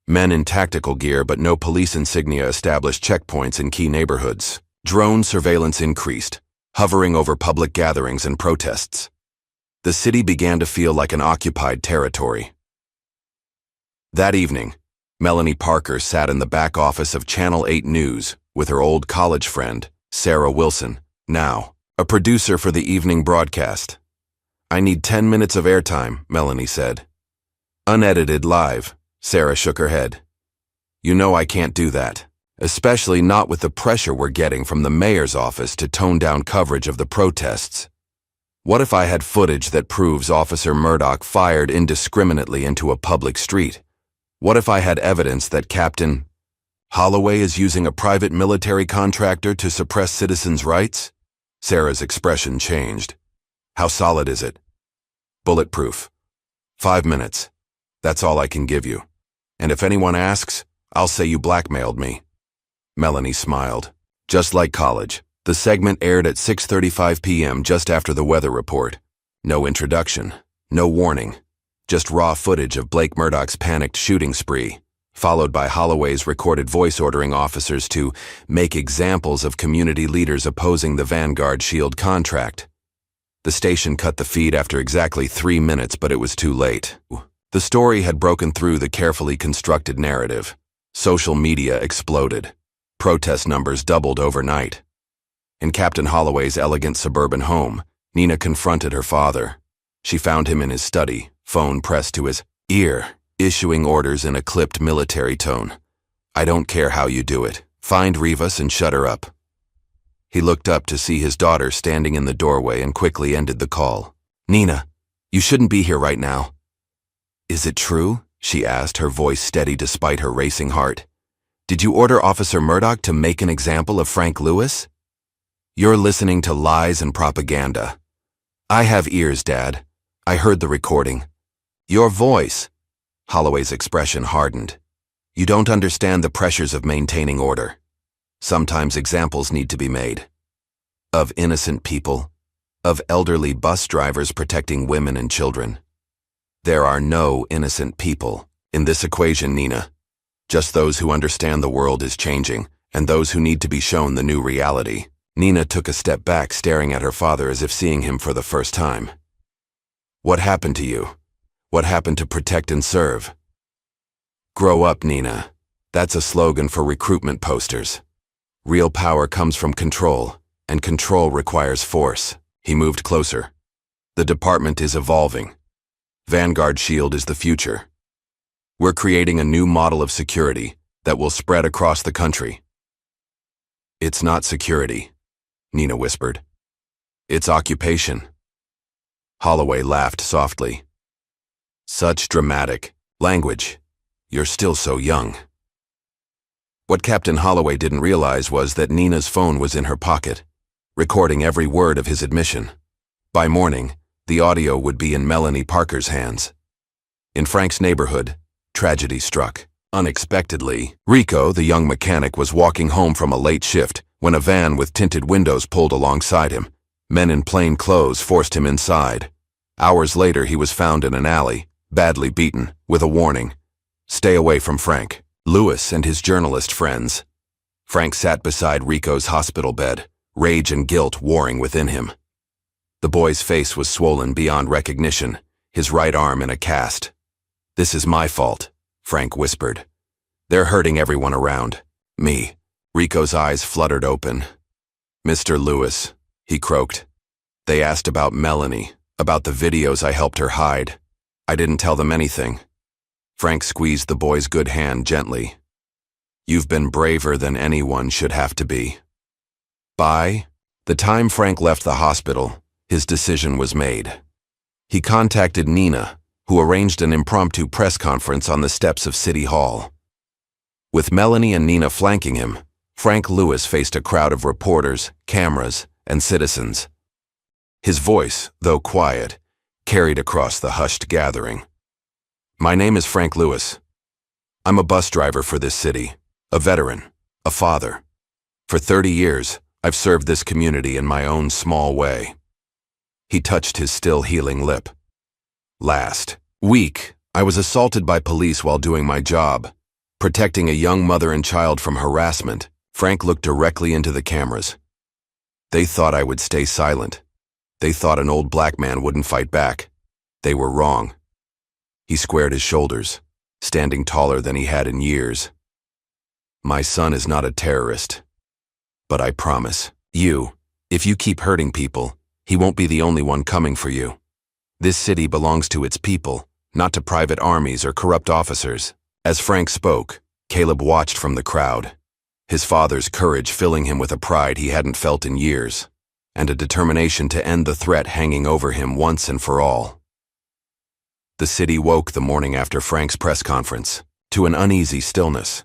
Men in tactical gear but no police insignia established checkpoints in key neighborhoods. Drone surveillance increased, hovering over public gatherings and protests. The city began to feel like an occupied territory. That evening, Melanie Parker sat in the back office of Channel 8 News with her old college friend, Sarah Wilson, Now, a producer for the evening broadcast. I need 10 minutes of airtime, Melanie said. Unedited live, Sarah shook her head. You know I can't do that, especially not with the pressure we're getting from the mayor's office to tone down coverage of the protests. What if I had footage that proves Officer Murdoch fired indiscriminately into a public street? What if I had evidence that Captain Holloway is using a private military contractor to suppress citizens' rights? Sarah's expression changed. How solid is it? Bulletproof. 5 minutes. That's all I can give you. And if anyone asks, I'll say you blackmailed me. Melanie smiled. Just like college. The segment aired at 6:35 p.m. just after the weather report. No introduction. No warning. Just raw footage of Blake Murdoch's panicked shooting spree, followed by Holloway's recorded voice ordering officers to make examples of community leaders opposing the Vanguard Shield contract. The station cut the feed after exactly 3 minutes, but it was too late. The story had broken through the carefully constructed narrative. Social media exploded. Protest numbers doubled overnight. In Captain Holloway's elegant suburban home, Nina confronted her father. She found him in his study, phone pressed to his ear, issuing orders in a clipped military tone. I don't care how you do it. Find Rivas and shut her up. He looked up to see his daughter standing in the doorway and quickly ended the call. Nina, you shouldn't be here right now. Is it true? She asked, her voice steady despite her racing heart. Did you order Officer Murdoch to make an example of Frank Lewis? You're listening to lies and propaganda. I have ears, Dad. I heard the recording. Your voice. Holloway's expression hardened. You don't understand the pressures of maintaining order. Sometimes examples need to be made. Of innocent people. Of elderly bus drivers protecting women and children. There are no innocent people in this equation, Nina. Just those who understand the world is changing, and those who need to be shown the new reality. Nina took a step back, staring at her father as if seeing him for the first time. What happened to you? What happened to protect and serve? Grow up, Nina. That's a slogan for recruitment posters. Real power comes from control, and control requires force. He moved closer. The department is evolving. Vanguard Shield is the future. We're creating a new model of security that will spread across the country. It's not security, Nina whispered. It's occupation. Holloway laughed softly. Such dramatic language. You're still so young. What Captain Holloway didn't realize was that Nina's phone was in her pocket, recording every word of his admission. By morning, the audio would be in Melanie Parker's hands. In Frank's neighborhood, tragedy struck. Unexpectedly, Rico, the young mechanic, was walking home from a late shift when a van with tinted windows pulled alongside him. Men in plain clothes forced him inside. Hours later, he was found in an alley, badly beaten, with a warning. Stay away from Frank. Lewis and his journalist friends. Frank sat beside Rico's hospital bed, rage and guilt warring within him. The boy's face was swollen beyond recognition, his right arm in a cast. This is my fault, Frank whispered. They're hurting everyone around. Me. Rico's eyes fluttered open. Mr. Lewis, he croaked. They asked about Melanie, about the videos I helped her hide. I didn't tell them anything. Frank squeezed the boy's good hand gently. You've been braver than anyone should have to be. By the time Frank left the hospital, his decision was made. He contacted Nina, who arranged an impromptu press conference on the steps of City Hall. With Melanie and Nina flanking him, Frank Lewis faced a crowd of reporters, cameras, and citizens. His voice, though quiet, carried across the hushed gathering. My name is Frank Lewis. I'm a bus driver for this city, a veteran, a father. For 30 years, I've served this community in my own small way. He touched his still healing lip. Last week, I was assaulted by police while doing my job, protecting a young mother and child from harassment. Frank looked directly into the cameras. They thought I would stay silent. They thought an old black man wouldn't fight back. They were wrong. He squared his shoulders, standing taller than he had in years. My son is not a terrorist, but I promise you, If you keep hurting people, he won't be the only one coming for you. This city belongs to its people, not to private armies or corrupt officers. As Frank spoke, Caleb watched from the crowd, his father's courage filling him with a pride he hadn't felt in years, and a determination to end the threat hanging over him once and for all. The city woke the morning after Frank's press conference to an uneasy stillness.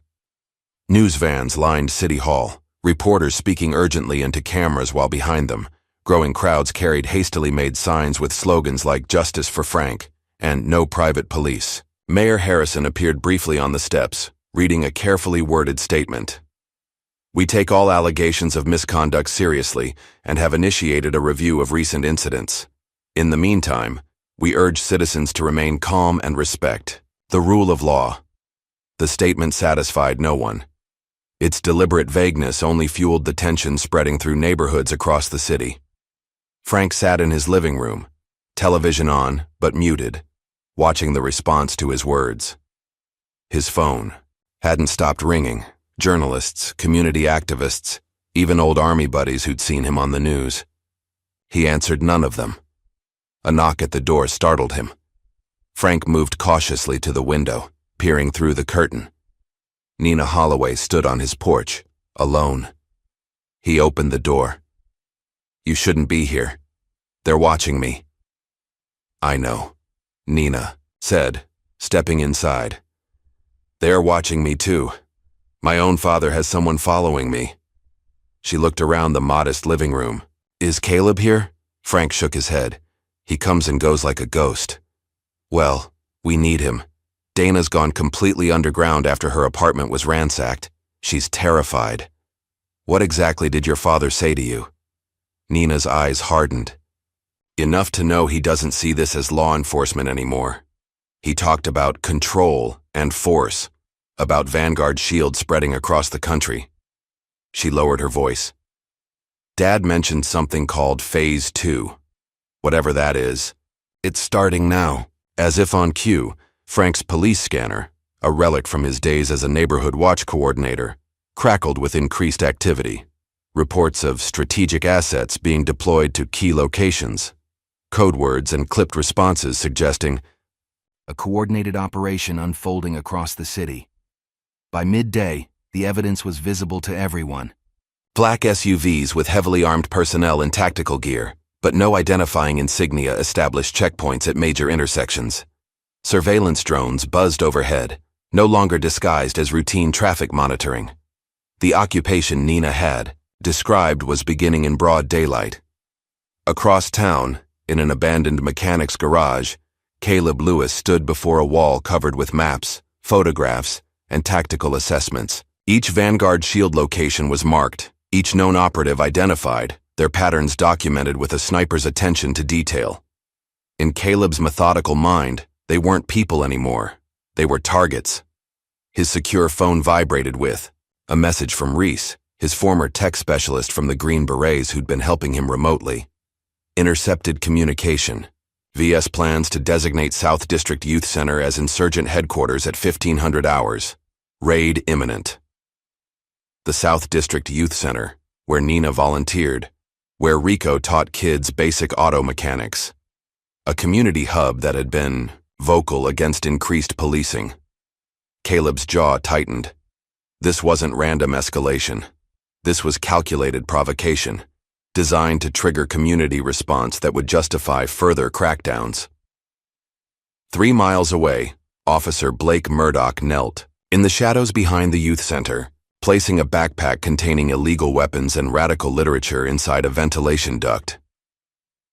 News vans lined City Hall, reporters speaking urgently into cameras while behind them, growing crowds carried hastily made signs with slogans like "Justice for Frank" and "No Private Police." Mayor Harrison appeared briefly on the steps, reading a carefully worded statement. "We take all allegations of misconduct seriously and have initiated a review of recent incidents. In the meantime, we urge citizens to remain calm and respect the rule of law." The statement satisfied no one. Its deliberate vagueness only fueled the tension spreading through neighborhoods across the city. Frank sat in his living room, television on but muted, watching the response to his words. His phone hadn't stopped ringing. Journalists, community activists, even old army buddies who'd seen him on the news. He answered none of them. A knock at the door startled him. Frank moved cautiously to the window, peering through the curtain. Nina Holloway stood on his porch, alone. He opened the door. "You shouldn't be here. They're watching me." "I know," Nina said, stepping inside. "They're watching me too. My own father has someone following me." She looked around the modest living room. "Is Caleb here?" Frank shook his head. "He comes and goes like a ghost." "Well, we need him. Dana's gone completely underground after her apartment was ransacked. She's terrified." "What exactly did your father say to you?" Nina's eyes hardened. "Enough to know he doesn't see this as law enforcement anymore. He talked about control and force, about Vanguard shield spreading across the country." She lowered her voice. "Dad mentioned something called Phase 2. Whatever that is, it's starting now." As if on cue, Frank's police scanner, a relic from his days as a neighborhood watch coordinator, crackled with increased activity. Reports of strategic assets being deployed to key locations, code words and clipped responses suggesting a coordinated operation unfolding across the city. By midday, the evidence was visible to everyone. Black SUVs with heavily armed personnel in tactical gear, but no identifying insignia established checkpoints at major intersections. Surveillance drones buzzed overhead, no longer disguised as routine traffic monitoring. The occupation Nina had described was beginning in broad daylight. Across town, in an abandoned mechanic's garage, Caleb Lewis stood before a wall covered with maps, photographs, and tactical assessments. Each Vanguard shield location was marked, each known operative identified, their patterns documented with a sniper's attention to detail. In Caleb's methodical mind, they weren't people anymore. They were targets. His secure phone vibrated with a message from Reese, his former tech specialist from the Green Berets who'd been helping him remotely. Intercepted communication. VS plans to designate South District Youth Center as insurgent headquarters at 1500 hours. Raid imminent. The South District Youth Center, where Nina volunteered, where Rico taught kids basic auto mechanics. A community hub that had been vocal against increased policing. Caleb's jaw tightened. This wasn't random escalation. This was calculated provocation, designed to trigger community response that would justify further crackdowns. 3 miles away, Officer Blake Murdoch knelt, in the shadows behind the youth center, placing a backpack containing illegal weapons and radical literature inside a ventilation duct.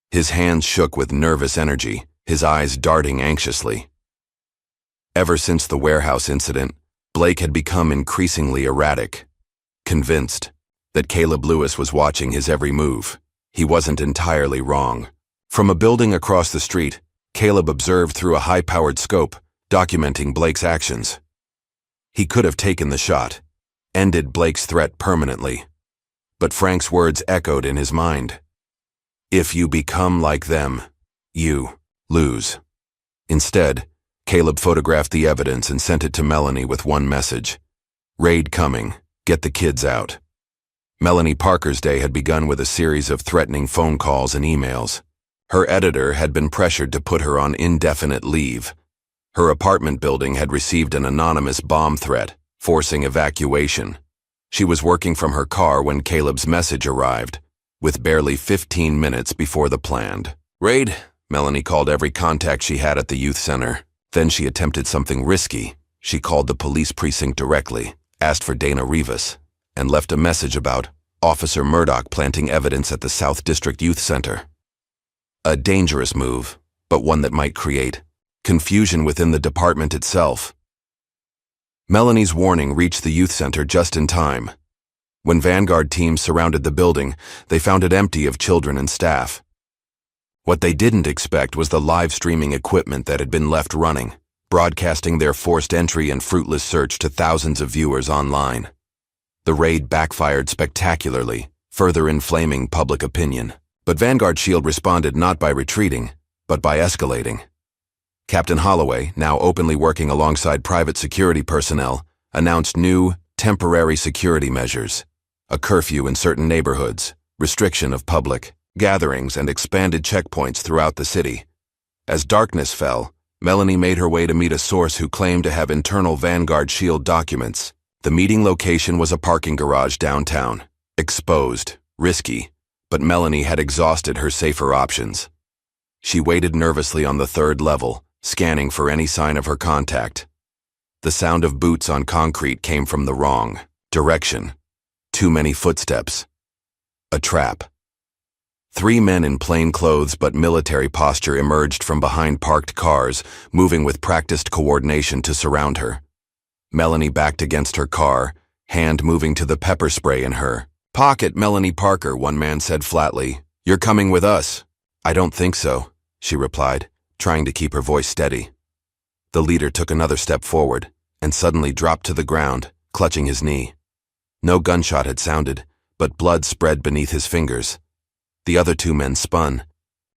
His hands shook with nervous energy, his eyes darting anxiously. Ever since the warehouse incident, Blake had become increasingly erratic, convinced that Caleb Lewis was watching his every move. He wasn't entirely wrong. From a building across the street, Caleb observed through a high-powered scope, documenting Blake's actions. He could have taken the shot, ended Blake's threat permanently. But Frank's words echoed in his mind. If you become like them, you lose. Instead, Caleb photographed the evidence and sent it to Melanie with one message. Raid coming. Get the kids out. Melanie Parker's day had begun with a series of threatening phone calls and emails. Her editor had been pressured to put her on indefinite leave. Her apartment building had received an anonymous bomb threat, forcing evacuation. She was working from her car when Caleb's message arrived, with barely 15 minutes before the planned raid. Melanie called every contact she had at the youth center. Then she attempted something risky. She called the police precinct directly, asked for Dana Rivas, and left a message about Officer Murdoch planting evidence at the South District Youth Center. A dangerous move, but one that might create confusion within the department itself. Melanie's warning reached the youth center just in time. When Vanguard teams surrounded the building, they found it empty of children and staff. What they didn't expect was the live streaming equipment that had been left running, broadcasting their forced entry and fruitless search to thousands of viewers online. The raid backfired spectacularly, further inflaming public opinion. But Vanguard Shield responded not by retreating, but by escalating. Captain Holloway, now openly working alongside private security personnel, announced new, temporary security measures: a curfew in certain neighborhoods, restriction of public gatherings, and expanded checkpoints throughout the city. As darkness fell, Melanie made her way to meet a source who claimed to have internal Vanguard Shield documents. The meeting location was a parking garage downtown. Exposed, risky, but Melanie had exhausted her safer options. She waited nervously on the third level, scanning for any sign of her contact. The sound of boots on concrete came from the wrong direction. Too many footsteps. A trap. 3 men in plain clothes but military posture emerged from behind parked cars, moving with practiced coordination to surround her. Melanie backed against her car, hand moving to the pepper spray in her pocket. "Melanie Parker," one man said flatly. "You're coming with us." "I don't think so," she replied, trying to keep her voice steady. The leader took another step forward, and suddenly dropped to the ground, clutching his knee. No gunshot had sounded, but blood spread beneath his fingers. The other 2 men spun,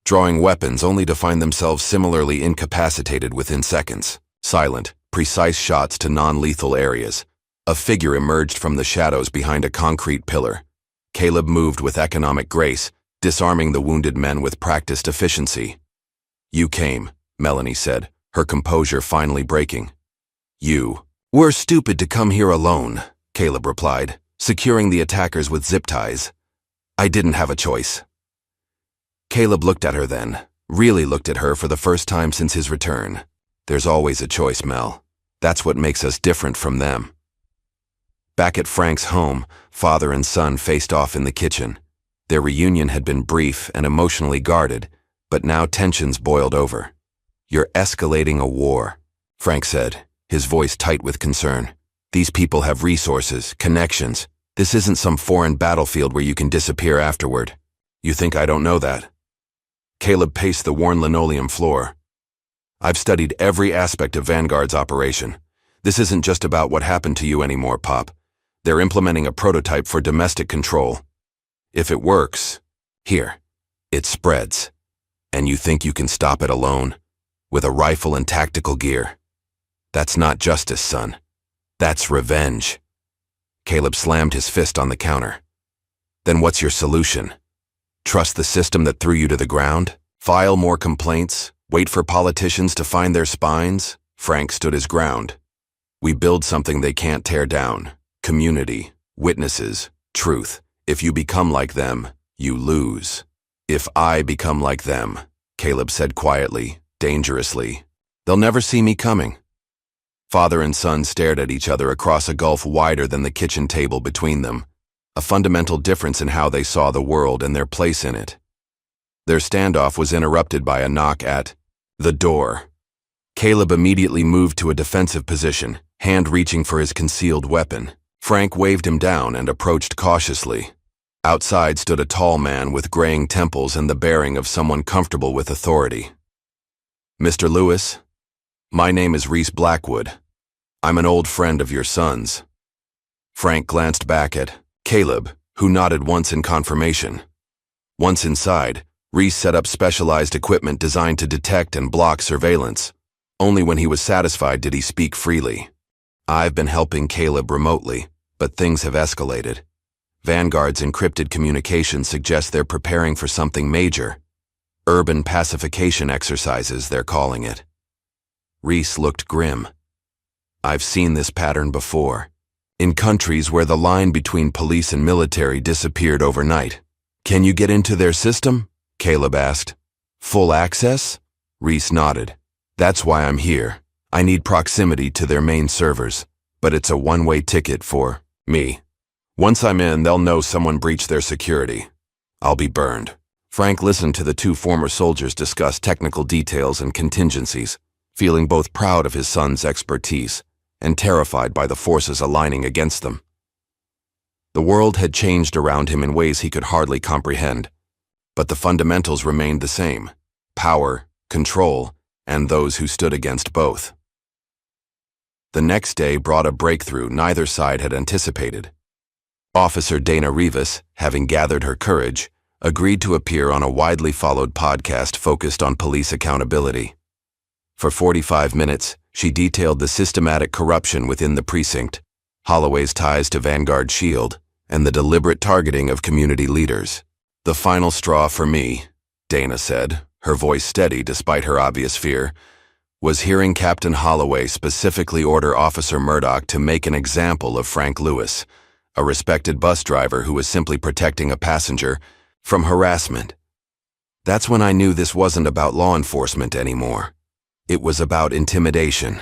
drawing weapons only to find themselves similarly incapacitated within seconds. Silent, precise shots to non-lethal areas. A figure emerged from the shadows behind a concrete pillar. Caleb moved with economic grace, disarming the wounded men with practiced efficiency. "You came," Melanie said, her composure finally breaking. "You were stupid to come here alone," Caleb replied, securing the attackers with zip ties. "I didn't have a choice." Caleb looked at her then, really looked at her for the first time since his return. "There's always a choice, Mel. That's what makes us different from them." Back at Frank's home, father and son faced off in the kitchen. Their reunion had been brief and emotionally guarded, but now tensions boiled over. "You're escalating a war," Frank said, his voice tight with concern. "These people have resources, connections. This isn't some foreign battlefield where you can disappear afterward. You think I don't know that?" Caleb paced the worn linoleum floor. "I've studied every aspect of Vanguard's operation. This isn't just about what happened to you anymore, Pop. They're implementing a prototype for domestic control. If it works, here, it spreads. And you think you can stop it alone, with a rifle and tactical gear? That's not justice, son. That's revenge." Caleb slammed his fist on the counter. "Then what's your solution? Trust the system that threw you to the ground? File more complaints? Wait for politicians to find their spines?" Frank stood his ground. "We build something they can't tear down. Community, witnesses, truth. If you become like them, you lose." "If I become like them," Caleb said quietly, dangerously, "they'll never see me coming." Father and son stared at each other across a gulf wider than the kitchen table between them, a fundamental difference in how they saw the world and their place in it. Their standoff was interrupted by a knock at the door. Caleb immediately moved to a defensive position, hand reaching for his concealed weapon. Frank waved him down and approached cautiously. Outside stood a tall man with graying temples and the bearing of someone comfortable with authority. "Mr. Lewis, my name is Reese Blackwood. I'm an old friend of your son's." Frank glanced back at Caleb, who nodded once in confirmation. Once inside, Reese set up specialized equipment designed to detect and block surveillance. Only when he was satisfied did he speak freely. "I've been helping Caleb remotely, but things have escalated. Vanguard's encrypted communications suggest they're preparing for something major. Urban pacification exercises, they're calling it. Reese looked grim. I've seen this pattern before. In countries where the line between police and military disappeared overnight. Can you get into their system? Caleb asked. Full access? Reese nodded. That's why I'm here. I need proximity to their main servers, but it's a one-way ticket for me. Once I'm in, they'll know someone breached their security. I'll be burned. Frank listened to the two former soldiers discuss technical details and contingencies, feeling both proud of his son's expertise and terrified by the forces aligning against them. The world had changed around him in ways he could hardly comprehend, but the fundamentals remained the same: power, control, and those who stood against both. The next day brought a breakthrough neither side had anticipated. Officer Dana Rivas, having gathered her courage, agreed to appear on a widely followed podcast focused on police accountability. For 45 minutes, she detailed the systematic corruption within the precinct, Holloway's ties to Vanguard Shield, and the deliberate targeting of community leaders. The final straw for me, Dana said, her voice steady despite her obvious fear, was hearing Captain Holloway specifically order Officer Murdoch to make an example of Frank Lewis, a respected bus driver who was simply protecting a passenger from harassment. That's when I knew this wasn't about law enforcement anymore. It was about intimidation.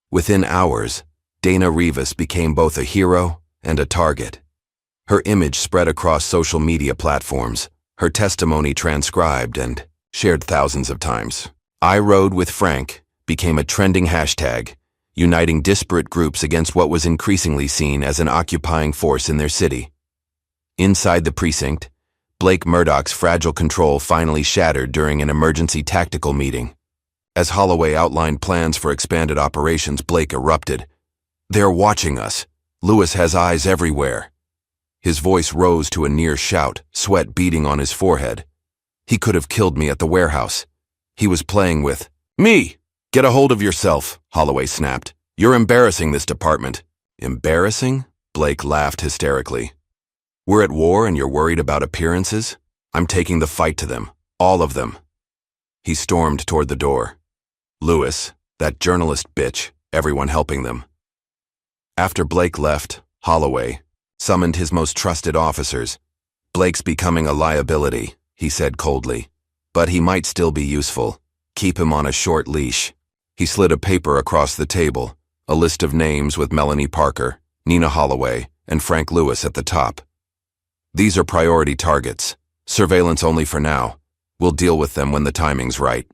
Within hours, Dana Rivas became both a hero and a target. Her image spread across social media platforms, her testimony transcribed and shared thousands of times. I Rode with Frank became a trending hashtag, uniting disparate groups against what was increasingly seen as an occupying force in their city. Inside the precinct, Blake Murdoch's fragile control finally shattered during an emergency tactical meeting. As Holloway outlined plans for expanded operations, Blake erupted. They're watching us. Lewis has eyes everywhere. His voice rose to a near shout, sweat beading on his forehead. He could have killed me at the warehouse. He was playing with me. Get a hold of yourself, Holloway snapped. You're embarrassing this department. Embarrassing? Blake laughed hysterically. We're at war and you're worried about appearances? I'm taking the fight to them. All of them. He stormed toward the door. Lewis, that journalist bitch, everyone helping them. After Blake left, Holloway summoned his most trusted officers. Blake's becoming a liability, he said coldly. But he might still be useful. Keep him on a short leash. He slid a paper across the table, a list of names with Melanie Parker, Nina Holloway, and Frank Lewis at the top. These are priority targets. Surveillance only for now. We'll deal with them when the timing's right.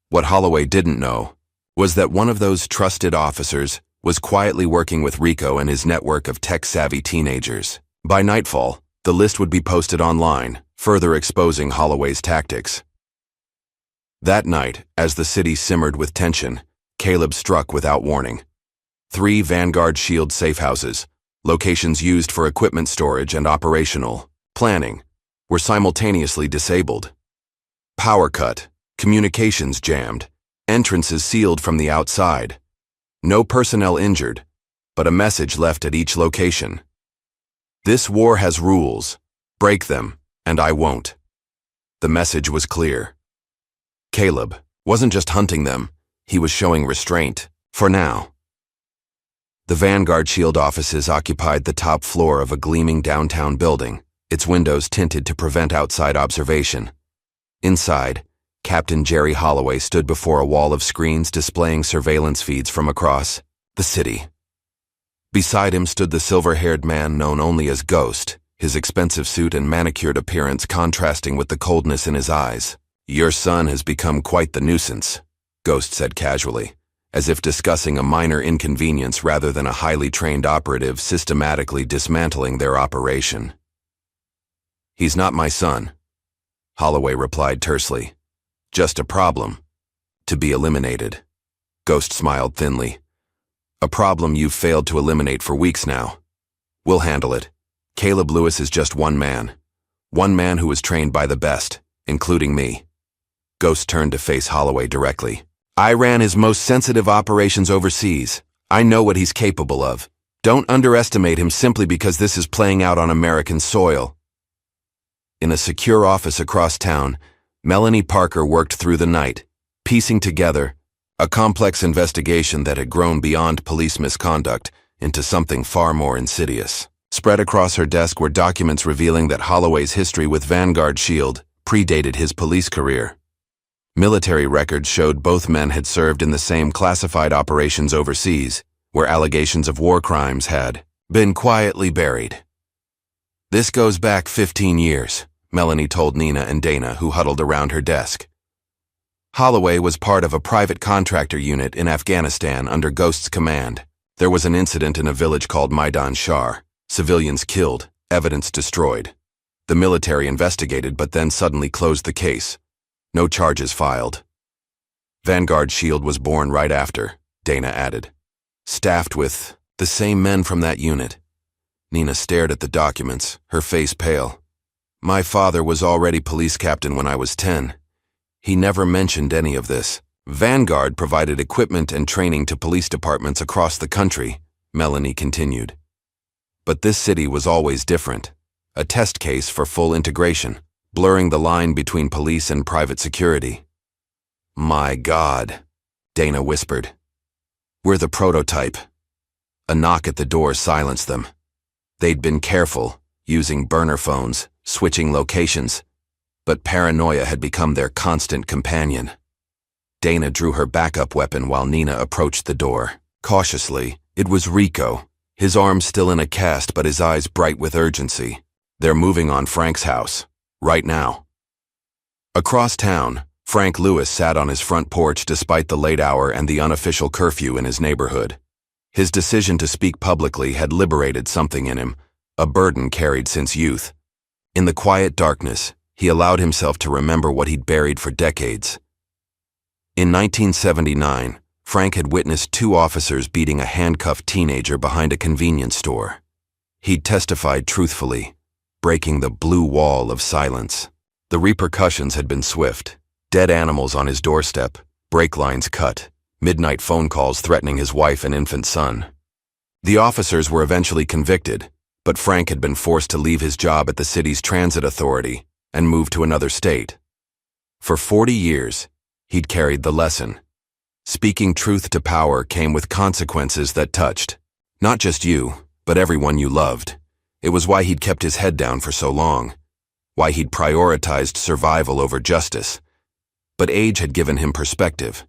What Holloway didn't know was that one of those trusted officers was quietly working with Rico and his network of tech-savvy teenagers. By nightfall, the list would be posted online, further exposing Holloway's tactics. That night, as the city simmered with tension, Caleb struck without warning. 3 Vanguard Shield safehouses, locations used for equipment storage and operational planning, were simultaneously disabled. Power cut, communications jammed, entrances sealed from the outside. No personnel injured, but a message left at each location. This war has rules. Break them, and I won't. The message was clear. Caleb wasn't just hunting them, he was showing restraint, for now. The Vanguard Shield offices occupied the top floor of a gleaming downtown building, its windows tinted to prevent outside observation. Inside, Captain Jerry Holloway stood before a wall of screens displaying surveillance feeds from across the city. Beside him stood the silver-haired man known only as Ghost, his expensive suit and manicured appearance contrasting with the coldness in his eyes. Your son has become quite the nuisance, Ghost said casually, as if discussing a minor inconvenience rather than a highly trained operative systematically dismantling their operation. He's not my son, Holloway replied tersely. Just a problem. To be eliminated. Ghost smiled thinly. A problem you've failed to eliminate for weeks now. We'll handle it. Caleb Lewis is just one man. One man who was trained by the best, including me. Ghost turned to face Holloway directly. I ran his most sensitive operations overseas. I know what he's capable of. Don't underestimate him simply because this is playing out on American soil. In a secure office across town, Melanie Parker worked through the night, piecing together a complex investigation that had grown beyond police misconduct into something far more insidious. Spread across her desk were documents revealing that Holloway's history with Vanguard Shield predated his police career. Military records showed both men had served in the same classified operations overseas, where allegations of war crimes had been quietly buried. This goes back 15 years, Melanie told Nina and Dana, who huddled around her desk. Holloway was part of a private contractor unit in Afghanistan under Ghost's command. There was an incident in a village called Maidan Shar. Civilians killed, evidence destroyed. The military investigated but then suddenly closed the case. No charges filed. Vanguard Shield was born right after, Dana added. Staffed with the same men from that unit. Nina stared at the documents, her face pale. My father was already police captain when I was 10. He never mentioned any of this. Vanguard provided equipment and training to police departments across the country, Melanie continued. But this city was always different. A test case for full integration, blurring the line between police and private security. My God, Dana whispered. We're the prototype. A knock at the door silenced them. They'd been careful, using burner phones, switching locations, but paranoia had become their constant companion. Dana drew her backup weapon while Nina approached the door. Cautiously, it was Rico, his arms still in a cast but his eyes bright with urgency. They're moving on Frank's house, right now. Across town, Frank Lewis sat on his front porch despite the late hour and the unofficial curfew in his neighborhood. His decision to speak publicly had liberated something in him, a burden carried since youth. In the quiet darkness, he allowed himself to remember what he'd buried for decades. In 1979, Frank had witnessed 2 officers beating a handcuffed teenager behind a convenience store. He'd testified truthfully, breaking the blue wall of silence. The repercussions had been swift. Dead animals on his doorstep, brake lines cut, midnight phone calls threatening his wife and infant son. The officers were eventually convicted, but Frank had been forced to leave his job at the city's transit authority and move to another state. For 40 years, he'd carried the lesson. Speaking truth to power came with consequences that touched not just you, but everyone you loved. It was why he'd kept his head down for so long, why he'd prioritized survival over justice. But age had given him perspective.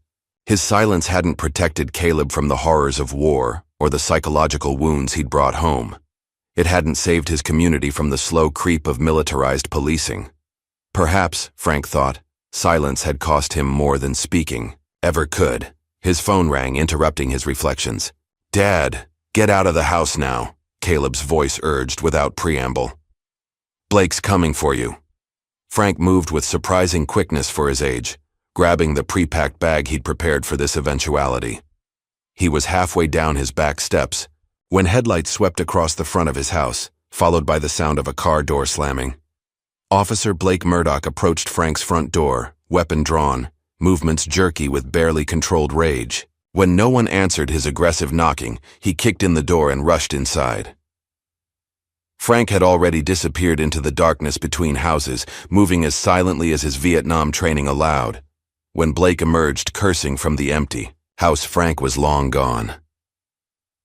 His silence hadn't protected Caleb from the horrors of war or the psychological wounds he'd brought home. It hadn't saved his community from the slow creep of militarized policing. Perhaps, Frank thought, silence had cost him more than speaking ever could. His phone rang, interrupting his reflections. Dad, get out of the house now, Caleb's voice urged without preamble. Blake's coming for you. Frank moved with surprising quickness for his age, grabbing the pre-packed bag he'd prepared for this eventuality. He was halfway down his back steps when headlights swept across the front of his house, followed by the sound of a car door slamming. Officer Blake Murdoch approached Frank's front door, weapon drawn, movements jerky with barely controlled rage. When no one answered his aggressive knocking, he kicked in the door and rushed inside. Frank had already disappeared into the darkness between houses, moving as silently as his Vietnam training allowed. When Blake emerged cursing from the empty house, Frank was long gone.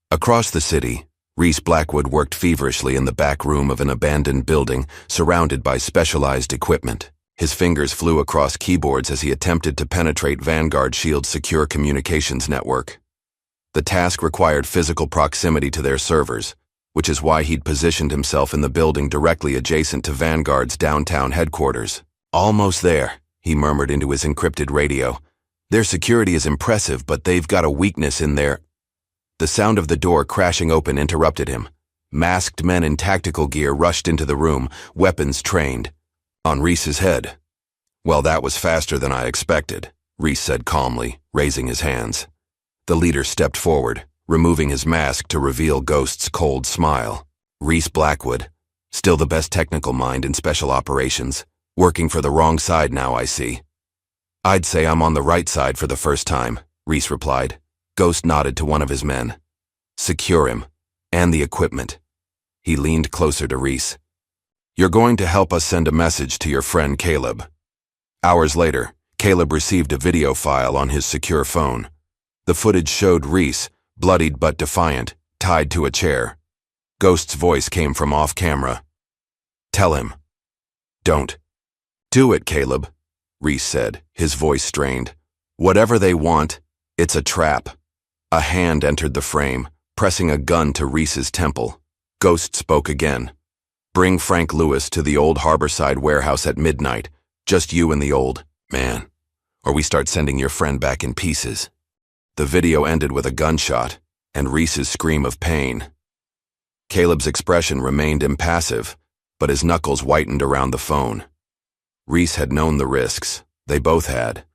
Across the city, Reese Blackwood worked feverishly in the back room of an abandoned building, surrounded by specialized equipment. His fingers flew across keyboards as he attempted to penetrate Vanguard Shield's secure communications network. The task required physical proximity to their servers, which is why he'd positioned himself in the building directly adjacent to Vanguard's downtown headquarters. Almost there, he murmured into his encrypted radio. Their security is impressive, but they've got a weakness in their... The sound of the door crashing open interrupted him. Masked men in tactical gear rushed into the room, weapons trained. On Reese's head. Well, that was faster than I expected, Reese said calmly, raising his hands. The leader stepped forward, removing his mask to reveal Ghost's cold smile. Reese Blackwood, still the best technical mind in special operations, working for the wrong side now, I see. I'd say I'm on the right side for the first time, Reese replied. Ghost nodded to one of his men. Secure him. And the equipment. He leaned closer to Reese. You're going to help us send a message to your friend Caleb. Hours later, Caleb received a video file on his secure phone. The footage showed Reese, bloodied but defiant, tied to a chair. Ghost's voice came from off-camera. Tell him. Don't. Do it, Caleb, Reese said, his voice strained. Whatever they want, it's a trap. A hand entered the frame, pressing a gun to Reese's temple. Ghost spoke again. Bring Frank Lewis to the old Harborside warehouse at midnight. Just you and the old man. Or we start sending your friend back in pieces. The video ended with a gunshot and Reese's scream of pain. Caleb's expression remained impassive, but his knuckles whitened around the phone. Reese had known the risks. They both had.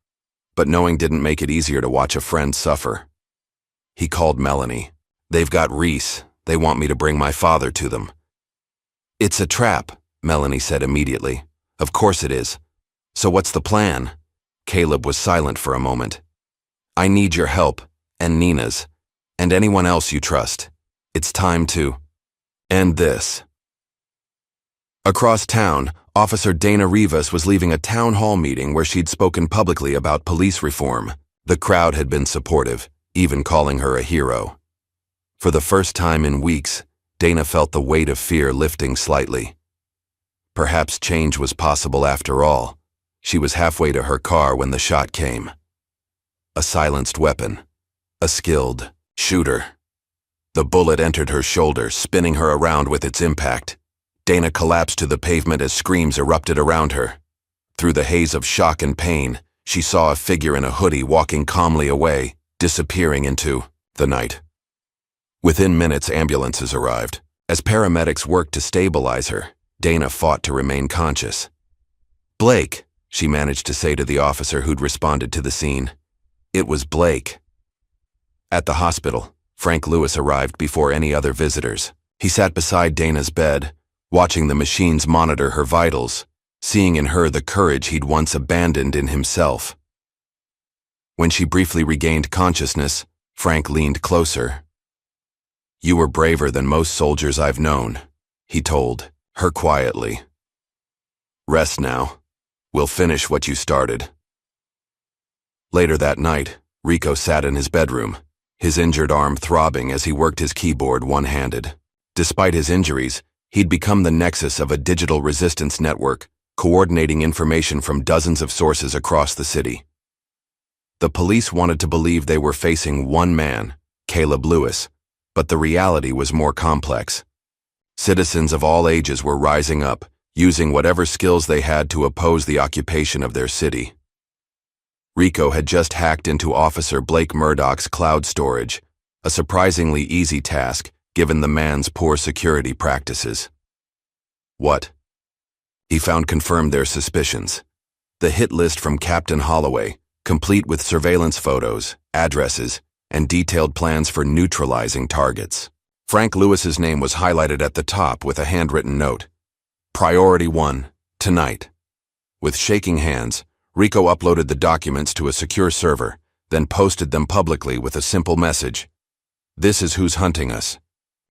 But knowing didn't make it easier to watch a friend suffer. He called Melanie. They've got Reese. They want me to bring my father to them. It's a trap, Melanie said immediately. Of course it is. So what's the plan? Caleb was silent for a moment. I need your help, and Nina's, and anyone else you trust. It's time to end this. Across town, Officer Dana Rivas was leaving a town hall meeting where she'd spoken publicly about police reform. The crowd had been supportive, even calling her a hero. For the first time in weeks, Dana felt the weight of fear lifting slightly. Perhaps change was possible after all. She was halfway to her car when the shot came. A silenced weapon. A skilled shooter. The bullet entered her shoulder, spinning her around with its impact. Dana collapsed to the pavement as screams erupted around her. Through the haze of shock and pain, she saw a figure in a hoodie walking calmly away, disappearing into the night. Within minutes, ambulances arrived. As paramedics worked to stabilize her, Dana fought to remain conscious. Blake, she managed to say to the officer who'd responded to the scene. It was Blake. At the hospital, Frank Lewis arrived before any other visitors. He sat beside Dana's bed, watching the machines monitor her vitals, seeing in her the courage he'd once abandoned in himself. When she briefly regained consciousness, Frank leaned closer. You were braver than most soldiers I've known, he told her quietly. Rest now. We'll finish what you started. Later that night, Rico sat in his bedroom, his injured arm throbbing as he worked his keyboard one-handed. Despite his injuries, he'd become the nexus of a digital resistance network, coordinating information from dozens of sources across the city. The police wanted to believe they were facing one man, Caleb Lewis, but the reality was more complex. Citizens of all ages were rising up, using whatever skills they had to oppose the occupation of their city. Rico had just hacked into Officer Blake Murdoch's cloud storage, a surprisingly easy task given the man's poor security practices. What? He found confirmed their suspicions. The hit list from Captain Holloway, complete with surveillance photos, addresses, and detailed plans for neutralizing targets. Frank Lewis's name was highlighted at the top with a handwritten note. Priority 1, tonight. With shaking hands, Rico uploaded the documents to a secure server, then posted them publicly with a simple message. This is who's hunting us.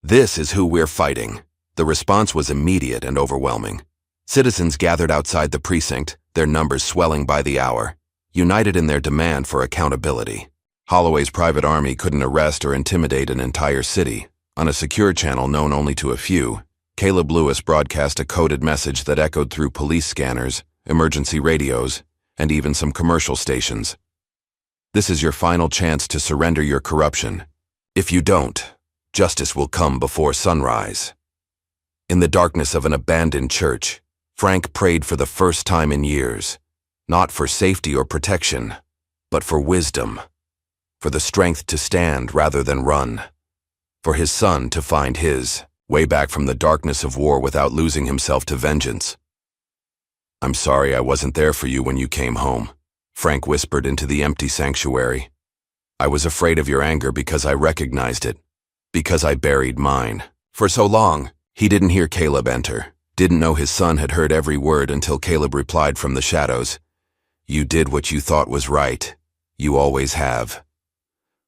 This is who we're fighting. The response was immediate and overwhelming. Citizens gathered outside the precinct, their numbers swelling by the hour, united in their demand for accountability. Holloway's private army couldn't arrest or intimidate an entire city. On a secure channel known only to a few, Caleb Lewis broadcast a coded message that echoed through police scanners, emergency radios, and even some commercial stations. This is your final chance to surrender your corruption. If you don't, justice will come before sunrise. In the darkness of an abandoned church, Frank prayed for the first time in years, not for safety or protection, but for wisdom, for the strength to stand rather than run, for his son to find his way back from the darkness of war without losing himself to vengeance. I'm sorry I wasn't there for you when you came home, Frank whispered into the empty sanctuary. I was afraid of your anger because I recognized it, because I buried mine. For so long, he didn't hear Caleb enter, didn't know his son had heard every word until Caleb replied from the shadows. You did what you thought was right. You always have.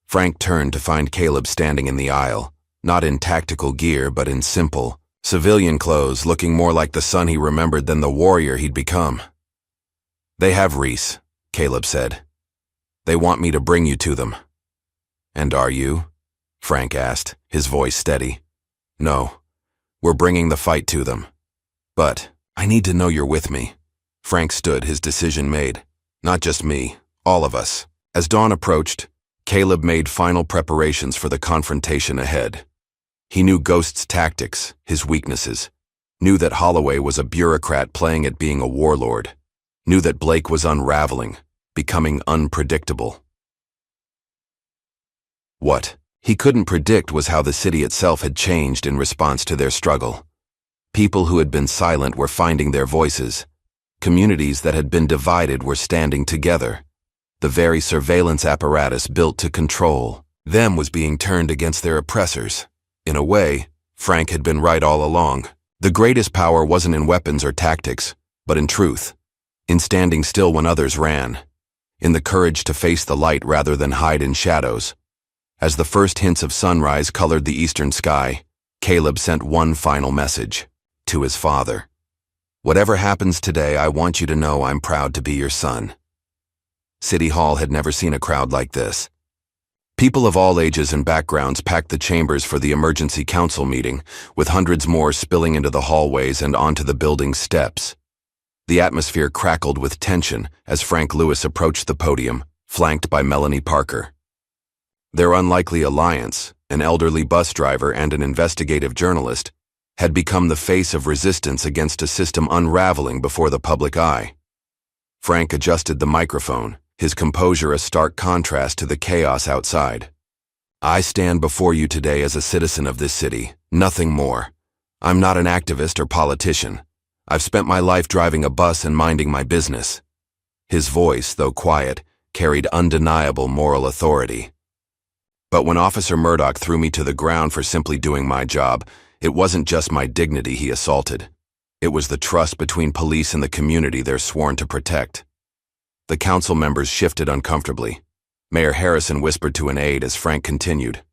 Frank turned to find Caleb standing in the aisle, not in tactical gear but in simple, civilian clothes, looking more like the son he remembered than the warrior he'd become. "They have Reese," Caleb said. "They want me to bring you to them." "And are you?" Frank asked, his voice steady. "No, we're bringing the fight to them. But I need to know you're with me." Frank stood, his decision made. Not just me, all of us. As dawn approached, Caleb made final preparations for the confrontation ahead. He knew Ghost's tactics, his weaknesses, knew that Holloway was a bureaucrat playing at being a warlord, knew that Blake was unraveling, becoming unpredictable. What he couldn't predict was how the city itself had changed in response to their struggle. People who had been silent were finding their voices. Communities that had been divided were standing together. The very surveillance apparatus built to control them was being turned against their oppressors. In a way, Frank had been right all along. The greatest power wasn't in weapons or tactics, but in truth, in standing still when others ran, in the courage to face the light rather than hide in shadows. As the first hints of sunrise colored the eastern sky, Caleb sent one final message to his father. "Whatever happens today, I want you to know I'm proud to be your son." City Hall had never seen a crowd like this. People of all ages and backgrounds packed the chambers for the emergency council meeting, with hundreds more spilling into the hallways and onto the building's steps. The atmosphere crackled with tension as Frank Lewis approached the podium, flanked by Melanie Parker. Their unlikely alliance, an elderly bus driver and an investigative journalist, had become the face of resistance against a system unraveling before the public eye. Frank adjusted the microphone, his composure a stark contrast to the chaos outside. "I stand before you today as a citizen of this city, nothing more. I'm not an activist or politician. I've spent my life driving a bus and minding my business." His voice, though quiet, carried undeniable moral authority. "But when Officer Murdoch threw me to the ground for simply doing my job, it wasn't just my dignity he assaulted. It was the trust between police and the community they're sworn to protect." The council members shifted uncomfortably. Mayor Harrison whispered to an aide as Frank continued.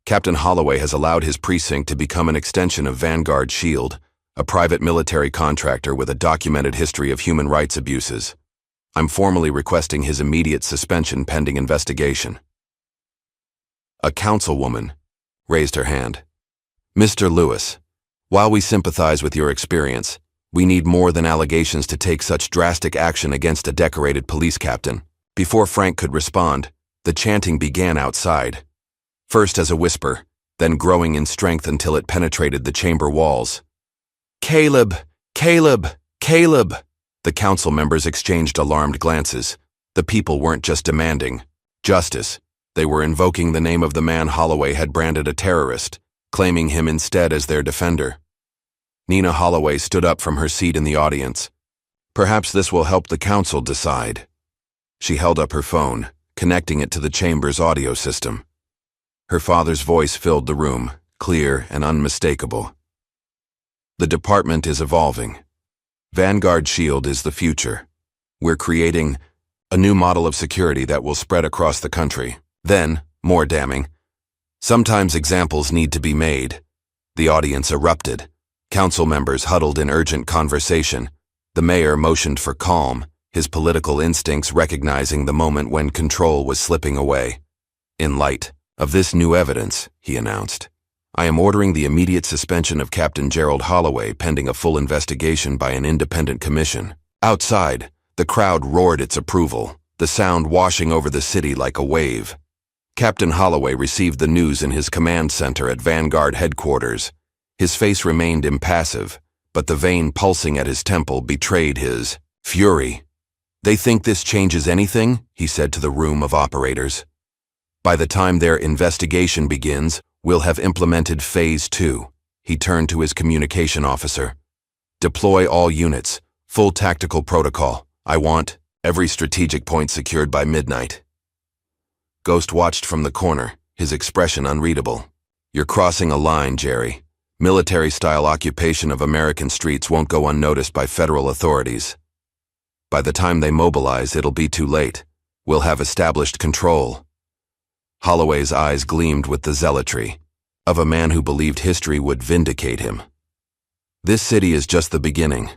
"Captain Holloway has allowed his precinct to become an extension of Vanguard Shield, a private military contractor with a documented history of human rights abuses. I'm formally requesting his immediate suspension pending investigation." A councilwoman raised her hand. "Mr. Lewis, while we sympathize with your experience, we need more than allegations to take such drastic action against a decorated police captain." Before Frank could respond, the chanting began outside. First as a whisper, then growing in strength until it penetrated the chamber walls. "Caleb! Caleb! Caleb!" The council members exchanged alarmed glances. The people weren't just demanding justice. They were invoking the name of the man Holloway had branded a terrorist, claiming him instead as their defender. Nina Holloway stood up from her seat in the audience. "Perhaps this will help the council decide." She held up her phone, connecting it to the chamber's audio system. Her father's voice filled the room, clear and unmistakable. "The department is evolving. Vanguard Shield is the future. We're creating a new model of security that will spread across the country." Then, more damning, "Sometimes examples need to be made." The audience erupted. Council members huddled in urgent conversation. The mayor motioned for calm, his political instincts recognizing the moment when control was slipping away. "In light of this new evidence," he announced, "I am ordering the immediate suspension of Captain Gerald Holloway pending a full investigation by an independent commission." Outside, the crowd roared its approval, the sound washing over the city like a wave. Captain Holloway received the news in his command center at Vanguard headquarters. His face remained impassive, but the vein pulsing at his temple betrayed his fury. "They think this changes anything?" he said to the room of operators. "By the time their investigation begins, we'll have implemented Phase 2. He turned to his communication officer. "Deploy all units, full tactical protocol. I want every strategic point secured by midnight." Ghost watched from the corner, his expression unreadable. "You're crossing a line, Jerry. Military-style occupation of American streets won't go unnoticed by federal authorities. By the time they mobilize, it'll be too late. We'll have established control." Holloway's eyes gleamed with the zealotry. of a man who believed history would vindicate him. This city is just the beginning.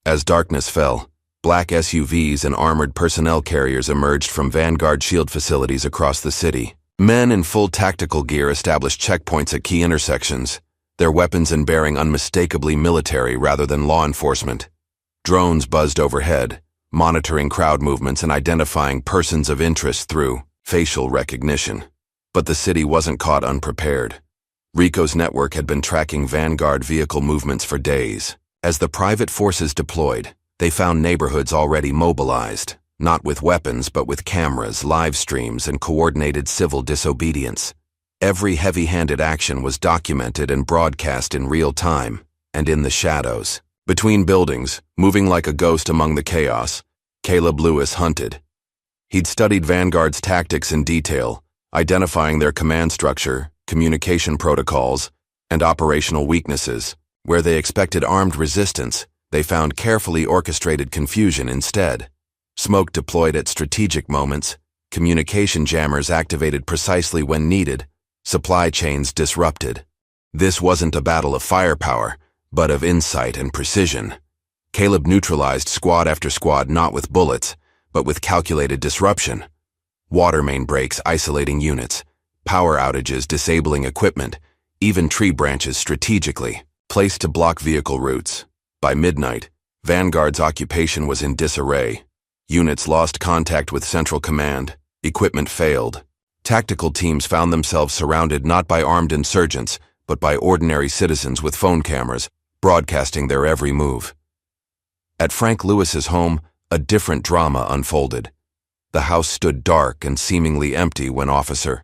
As darkness fell, black SUVs and armored personnel carriers emerged from Vanguard shield facilities across the city. Men in full tactical gear established checkpoints at key intersections, their weapons and bearing unmistakably military rather than law enforcement. Drones buzzed overhead, monitoring crowd movements and identifying persons of interest through facial recognition. But the city wasn't caught unprepared. Rico's network had been tracking Vanguard vehicle movements for days. As the private forces deployed, they found neighborhoods already mobilized, not with weapons but with cameras, live streams, and coordinated civil disobedience. Every heavy-handed action was documented and broadcast in real time, and in the shadows. Between buildings, moving like a ghost among the chaos, Caleb Lewis hunted. He'd studied Vanguard's tactics in detail, identifying their command structure, communication protocols, and operational weaknesses. Where they expected armed resistance, they found carefully orchestrated confusion instead. Smoke deployed at strategic moments, communication jammers activated precisely when needed, supply chains disrupted. This wasn't a battle of firepower, but of insight and precision. Caleb neutralized squad after squad not with bullets, but with calculated disruption. Water main breaks isolating units, power outages disabling equipment, even tree branches strategically placed to block vehicle routes. By midnight, Vanguard's occupation was in disarray. Units lost contact with Central Command, equipment failed. Tactical teams found themselves surrounded not by armed insurgents, but by ordinary citizens with phone cameras, broadcasting their every move. At Frank Lewis's home, a different drama unfolded. The house stood dark and seemingly empty when Officer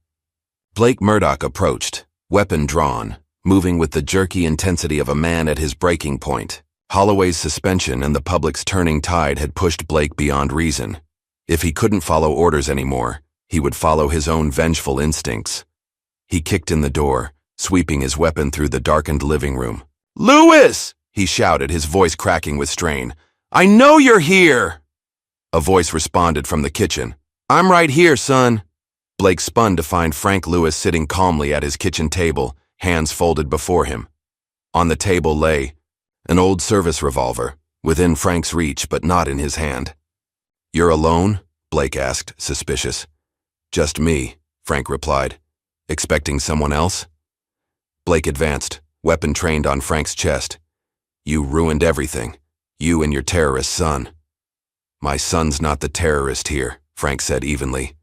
Blake Murdoch approached, weapon drawn, moving with the jerky intensity of a man at his breaking point. Holloway's suspension and the public's turning tide had pushed Blake beyond reason. If he couldn't follow orders anymore, he would follow his own vengeful instincts. He kicked in the door, sweeping his weapon through the darkened living room. "Lewis!" he shouted, his voice cracking with strain. "I know you're here!" A voice responded from the kitchen. "I'm right here, son." Blake spun to find Frank Lewis sitting calmly at his kitchen table, hands folded before him. On the table lay an old service revolver, within Frank's reach but not in his hand. "You're alone?" Blake asked, suspicious. "Just me," Frank replied. "Expecting someone else?" Blake advanced, weapon trained on Frank's chest. "You ruined everything. You and your terrorist son." "My son's not the terrorist here," Frank said evenly.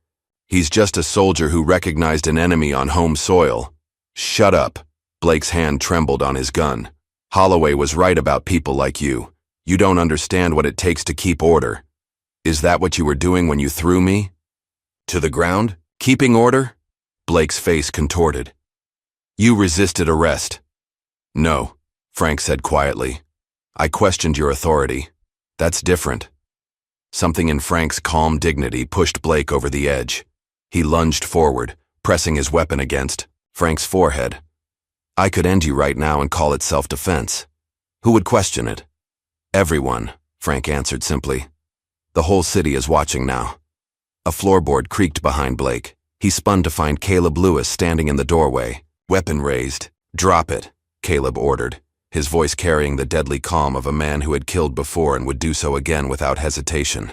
"He's just a soldier who recognized an enemy on home soil." "Shut up." Blake's hand trembled on his gun. "Holloway was right about people like you. You don't understand what it takes to keep order. Is that what you were doing when you threw me to the ground? Keeping order?" Blake's face contorted. "You resisted arrest." "No," Frank said quietly. "I questioned your authority. That's different." Something in Frank's calm dignity pushed Blake over the edge. He lunged forward, pressing his weapon against Frank's forehead. "I could end you right now and call it self-defense. Who would question it?" "Everyone," Frank answered simply. "The whole city is watching now." A floorboard creaked behind Blake. He spun to find Caleb Lewis standing in the doorway, weapon raised. "Drop it," Caleb ordered, his voice carrying the deadly calm of a man who had killed before and would do so again without hesitation.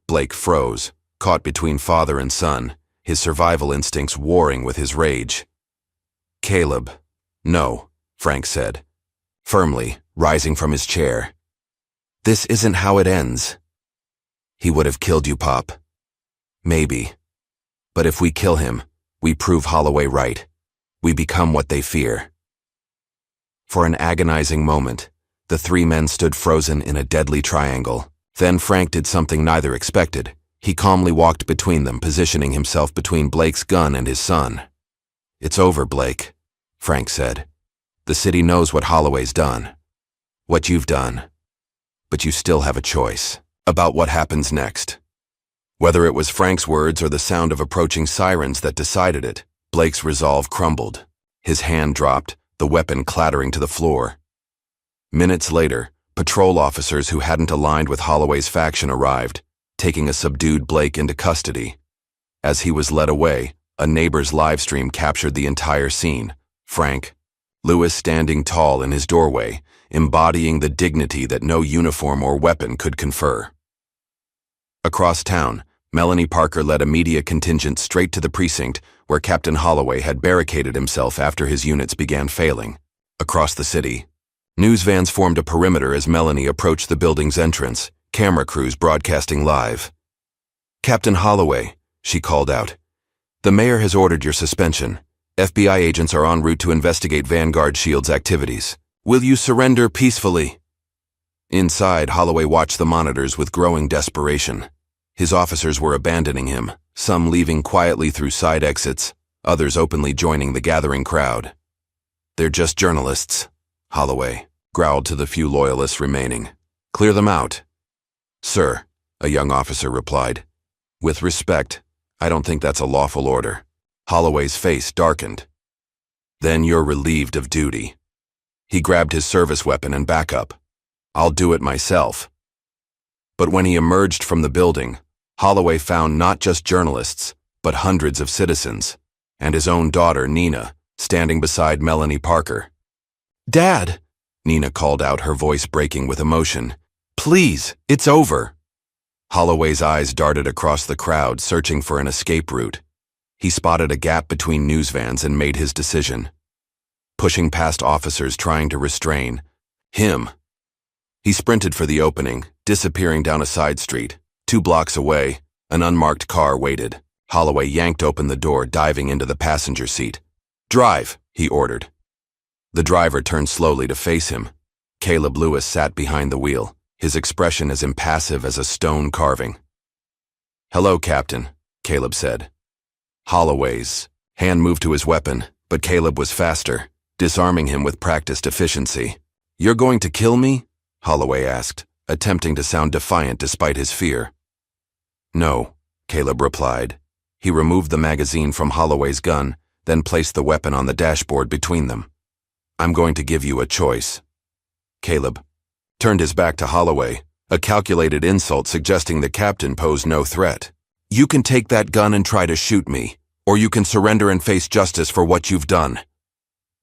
Blake froze, caught between father and son, his survival instincts warring with his rage. "Caleb." "No," Frank said, firmly, rising from his chair. "This isn't how it ends." "He would have killed you, Pop." "Maybe. But if we kill him, we prove Holloway right. We become what they fear." For an agonizing moment, the three men stood frozen in a deadly triangle. Then Frank did something neither expected. He calmly walked between them, positioning himself between Blake's gun and his son. "It's over, Blake," Frank said. "The city knows what Holloway's done, what you've done. But you still have a choice about what happens next." Whether it was Frank's words or the sound of approaching sirens that decided it, Blake's resolve crumbled. His hand dropped, the weapon clattering to the floor. Minutes later, patrol officers who hadn't aligned with Holloway's faction arrived, taking a subdued Blake into custody. As he was led away, A neighbor's live stream captured the entire scene. Frank Lewis standing tall in his doorway, embodying the dignity that no uniform or weapon could confer. Across town, Melanie Parker led a media contingent straight to the precinct where Captain Holloway had barricaded himself after his units began failing. Across the city, news vans formed a perimeter as Melanie approached the building's entrance, camera crews broadcasting live. "Captain Holloway," she called out, "the mayor has ordered your suspension. FBI agents are en route to investigate Vanguard Shield's activities. Will you surrender peacefully?" Inside, Holloway watched the monitors with growing desperation. His officers were abandoning him, some leaving quietly through side exits, others openly joining the gathering crowd. "They're just journalists," Holloway growled to the few loyalists remaining. "Clear them out." "Sir," a young officer replied. "With respect, I don't think that's a lawful order." Holloway's face darkened. "Then you're relieved of duty." He grabbed his service weapon and back up. "I'll do it myself." But when he emerged from the building, Holloway found not just journalists, but hundreds of citizens, and his own daughter, Nina, standing beside Melanie Parker. "Dad," Nina called out, her voice breaking with emotion. "Please, it's over." Holloway's eyes darted across the crowd, searching for an escape route. He spotted a gap between news vans and made his decision. Pushing past officers trying to restrain him, he sprinted for the opening, disappearing down a side street. 2 blocks away, an unmarked car waited. Holloway yanked open the door, diving into the passenger seat. "Drive," he ordered. The driver turned slowly to face him. Caleb Lewis sat behind the wheel, his expression as impassive as a stone carving. "Hello, Captain," Caleb said. Holloway's hand moved to his weapon, but Caleb was faster, disarming him with practiced efficiency. "You're going to kill me?" Holloway asked, attempting to sound defiant despite his fear. "No," Caleb replied. He removed the magazine from Holloway's gun, then placed the weapon on the dashboard between them. "I'm going to give you a choice." Caleb turned his back to Holloway, a calculated insult suggesting the captain posed no threat. "You can take that gun and try to shoot me, or you can surrender and face justice for what you've done."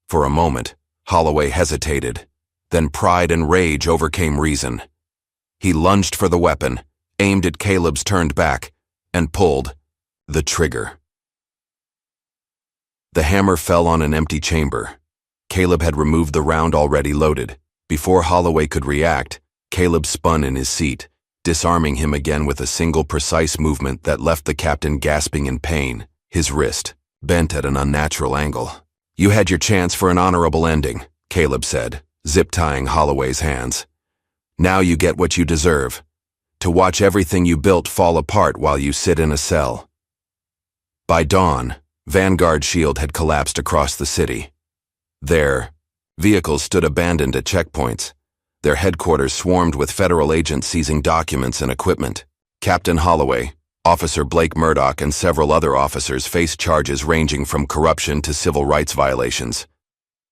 For a moment, Holloway hesitated. Then pride and rage overcame reason. He lunged for the weapon, aimed at Caleb's turned back, and pulled the trigger. The hammer fell on an empty chamber. Caleb had removed the round already loaded. Before Holloway could react, Caleb spun in his seat, disarming him again with a single precise movement that left the captain gasping in pain, his wrist bent at an unnatural angle. "You had your chance for an honorable ending," Caleb said, zip-tying Holloway's hands. "Now you get what you deserve, to watch everything you built fall apart while you sit in a cell." By dawn, Vanguard Shield had collapsed across the city. There, vehicles stood abandoned at checkpoints, their headquarters swarmed with federal agents seizing documents and equipment. Captain Holloway, Officer Blake Murdoch, and several other officers faced charges ranging from corruption to civil rights violations.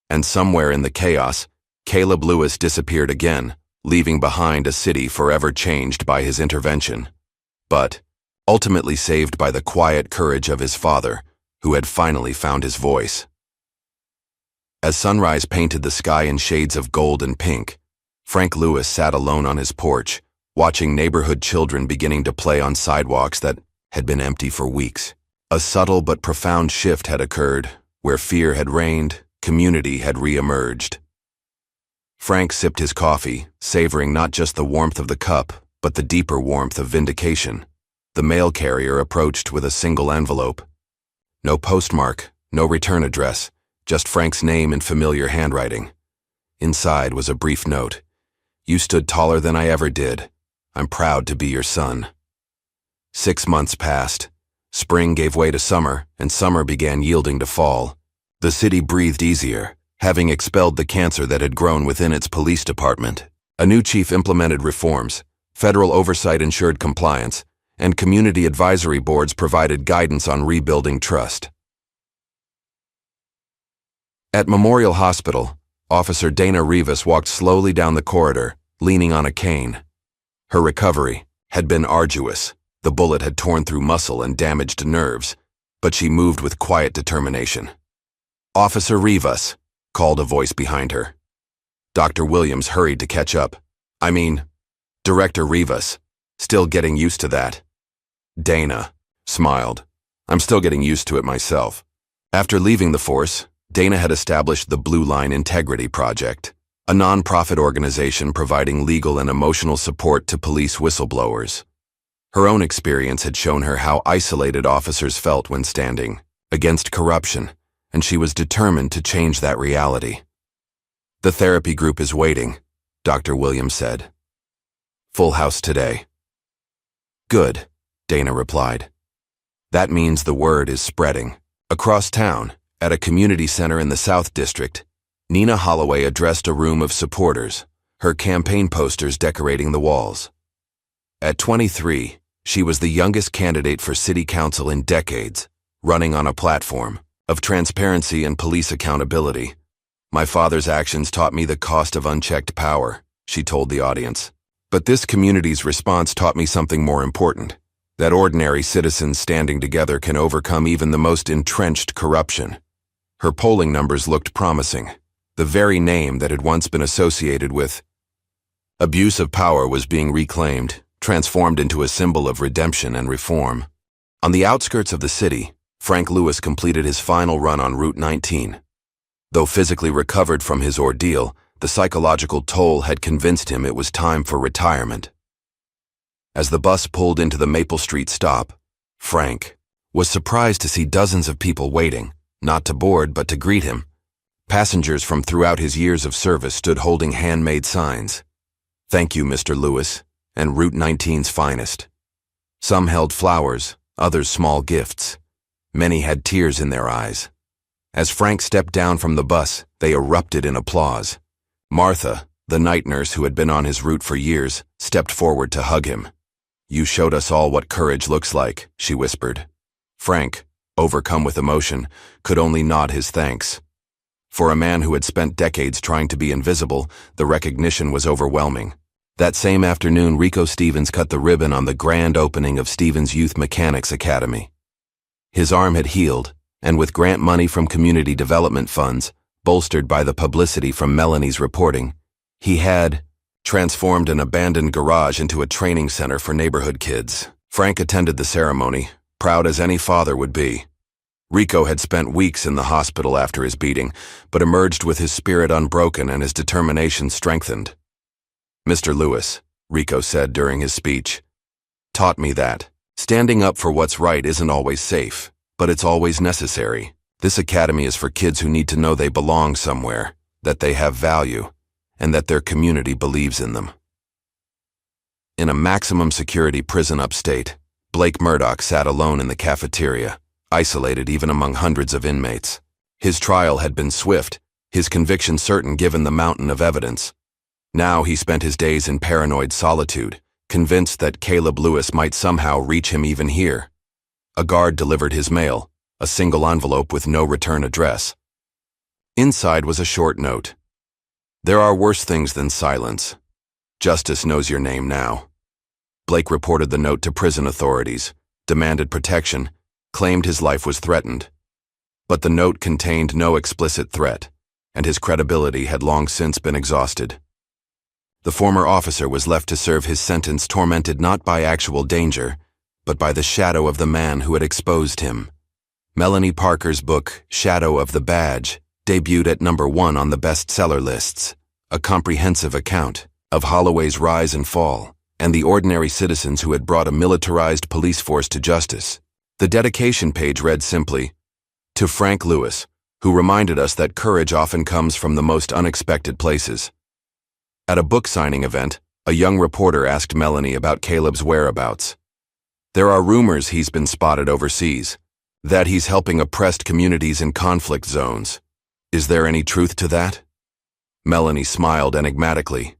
And somewhere in the chaos, Caleb Lewis disappeared again, leaving behind a city forever changed by his intervention, but ultimately saved by the quiet courage of his father, who had finally found his voice. As sunrise painted the sky in shades of gold and pink, Frank Lewis sat alone on his porch, watching neighborhood children beginning to play on sidewalks that had been empty for weeks. A subtle but profound shift had occurred. Where fear had reigned, community had re-emerged. Frank sipped his coffee, savoring not just the warmth of the cup, but the deeper warmth of vindication. The mail carrier approached with a single envelope. No postmark, no return address, just Frank's name in familiar handwriting. Inside was a brief note. "You stood taller than I ever did. I'm proud to be your son." 6 months passed. Spring gave way to summer, and summer began yielding to fall. The city breathed easier, having expelled the cancer that had grown within its police department. A new chief implemented reforms, federal oversight ensured compliance, and community advisory boards provided guidance on rebuilding trust. At Memorial Hospital, Officer Dana Rivas walked slowly down the corridor, leaning on a cane. Her recovery had been arduous. The bullet had torn through muscle and damaged nerves, but she moved with quiet determination. "Officer Rivas," called a voice behind her. Dr. Williams hurried to catch up. Director Rivas. Still getting used to that." Dana smiled. "I'm still getting used to it myself." After leaving the force, Dana had established the Blue Line Integrity Project, a non-profit organization providing legal and emotional support to police whistleblowers. Her own experience had shown her how isolated officers felt when standing against corruption, and she was determined to change that reality. "The therapy group is waiting," Dr. Williams said. "Full house today." "Good," Dana replied. "That means the word is spreading." Across town, at a community center in the South District, Nina Holloway addressed a room of supporters, her campaign posters decorating the walls. At 23, she was the youngest candidate for city council in decades, running on a platform of transparency and police accountability. "My father's actions taught me the cost of unchecked power," she told the audience. "But this community's response taught me something more important, that ordinary citizens standing together can overcome even the most entrenched corruption." Her polling numbers looked promising. The very name that had once been associated with abuse of power was being reclaimed, transformed into a symbol of redemption and reform. On the outskirts of the city, Frank Lewis completed his final run on Route 19. Though physically recovered from his ordeal, the psychological toll had convinced him it was time for retirement. As the bus pulled into the Maple Street stop, Frank was surprised to see dozens of people waiting, not to board but to greet him. Passengers from throughout his years of service stood holding handmade signs. "Thank you, Mr. Lewis," and Route 19's finest. Some held flowers, others small gifts. Many had tears in their eyes. As Frank stepped down from the bus, they erupted in applause. Martha, the night nurse who had been on his route for years, stepped forward to hug him. "You showed us all what courage looks like," she whispered. Frank, overcome with emotion, could only nod his thanks. For a man who had spent decades trying to be invisible, the recognition was overwhelming. That same afternoon, Rico Stevens cut the ribbon on the grand opening of Stevens Youth Mechanics Academy. His arm had healed, and with grant money from community development funds, bolstered by the publicity from Melanie's reporting, he had transformed an abandoned garage into a training center for neighborhood kids. Frank attended the ceremony, proud as any father would be. Rico had spent weeks in the hospital after his beating, but emerged with his spirit unbroken and his determination strengthened. "Mr. Lewis," Rico said during his speech, "taught me that standing up for what's right isn't always safe, but it's always necessary. This academy is for kids who need to know they belong somewhere, that they have value, and that their community believes in them." In a maximum security prison upstate, Blake Murdoch sat alone in the cafeteria, isolated even among hundreds of inmates. His trial had been swift, his conviction certain given the mountain of evidence. Now he spent his days in paranoid solitude, convinced that Caleb Lewis might somehow reach him even here. A guard delivered his mail, a single envelope with no return address. Inside was a short note. "There are worse things than silence. Justice knows your name now." Blake reported the note to prison authorities, demanded protection, claimed his life was threatened. But the note contained no explicit threat, and his credibility had long since been exhausted. The former officer was left to serve his sentence tormented not by actual danger, but by the shadow of the man who had exposed him. Melanie Parker's book, Shadow of the Badge, debuted at #1 on the bestseller lists, a comprehensive account of Holloway's rise and fall, and the ordinary citizens who had brought a militarized police force to justice. The dedication page read simply, "To Frank Lewis, who reminded us that courage often comes from the most unexpected places." At a book signing event, a young reporter asked Melanie about Caleb's whereabouts. "There are rumors he's been spotted overseas, that he's helping oppressed communities in conflict zones. Is there any truth to that?" Melanie smiled enigmatically.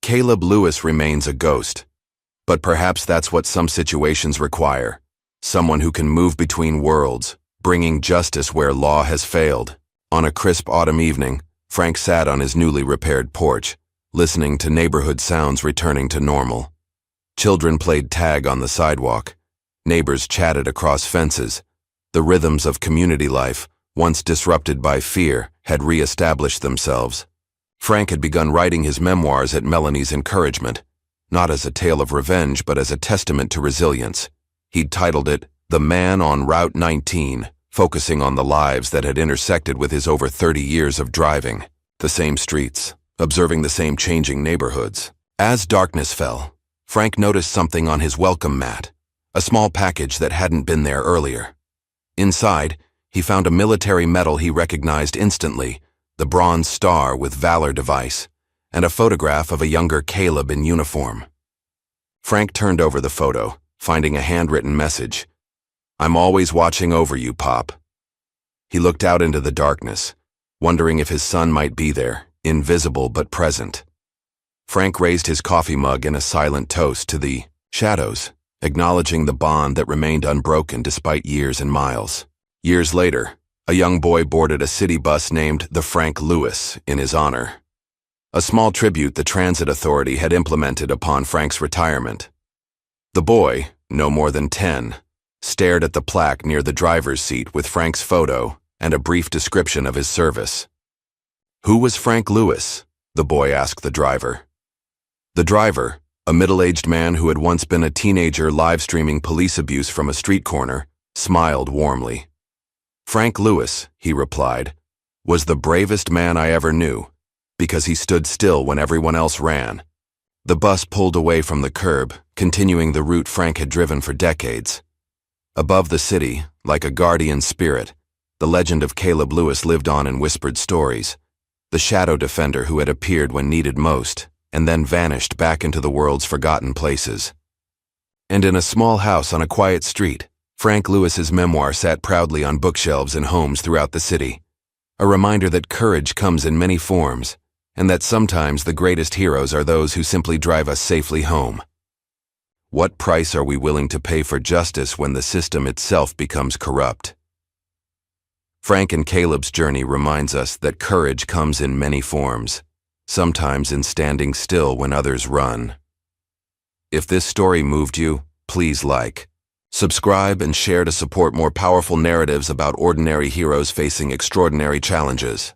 "Caleb Lewis remains a ghost, but perhaps that's what some situations require. Someone who can move between worlds, bringing justice where law has failed." On a crisp autumn evening, Frank sat on his newly repaired porch, listening to neighborhood sounds returning to normal. Children played tag on the sidewalk. Neighbors chatted across fences. The rhythms of community life, once disrupted by fear, had re-established themselves. Frank had begun writing his memoirs at Melanie's encouragement, not as a tale of revenge but as a testament to resilience. He'd titled it, "The Man on Route 19, focusing on the lives that had intersected with his over 30 years of driving, the same streets, observing the same changing neighborhoods. As darkness fell, Frank noticed something on his welcome mat, a small package that hadn't been there earlier. Inside, he found a military medal he recognized instantly, the Bronze Star with Valor device, and a photograph of a younger Caleb in uniform. Frank turned over the photo, finding a handwritten message. "I'm always watching over you, Pop." He looked out into the darkness, wondering if his son might be there, invisible but present. Frank raised his coffee mug in a silent toast to the shadows, acknowledging the bond that remained unbroken despite years and miles. Years later, a young boy boarded a city bus named the Frank Lewis in his honor, a small tribute the transit authority had implemented upon Frank's retirement. The boy, no more than 10, stared at the plaque near the driver's seat with Frank's photo and a brief description of his service. "Who was Frank Lewis?" the boy asked the driver. The driver, a middle-aged man who had once been a teenager live-streaming police abuse from a street corner, smiled warmly. "Frank Lewis," he replied, "was the bravest man I ever knew, because he stood still when everyone else ran." The bus pulled away from the curb, continuing the route Frank had driven for decades. Above the city, like a guardian spirit, the legend of Caleb Lewis lived on in whispered stories, the shadow defender who had appeared when needed most, and then vanished back into the world's forgotten places. And in a small house on a quiet street, Frank Lewis's memoir sat proudly on bookshelves in homes throughout the city, a reminder that courage comes in many forms, and that sometimes the greatest heroes are those who simply drive us safely home. What price are we willing to pay for justice when the system itself becomes corrupt? Frank and Caleb's journey reminds us that courage comes in many forms, sometimes in standing still when others run. If this story moved you, please like, subscribe, and share to support more powerful narratives about ordinary heroes facing extraordinary challenges.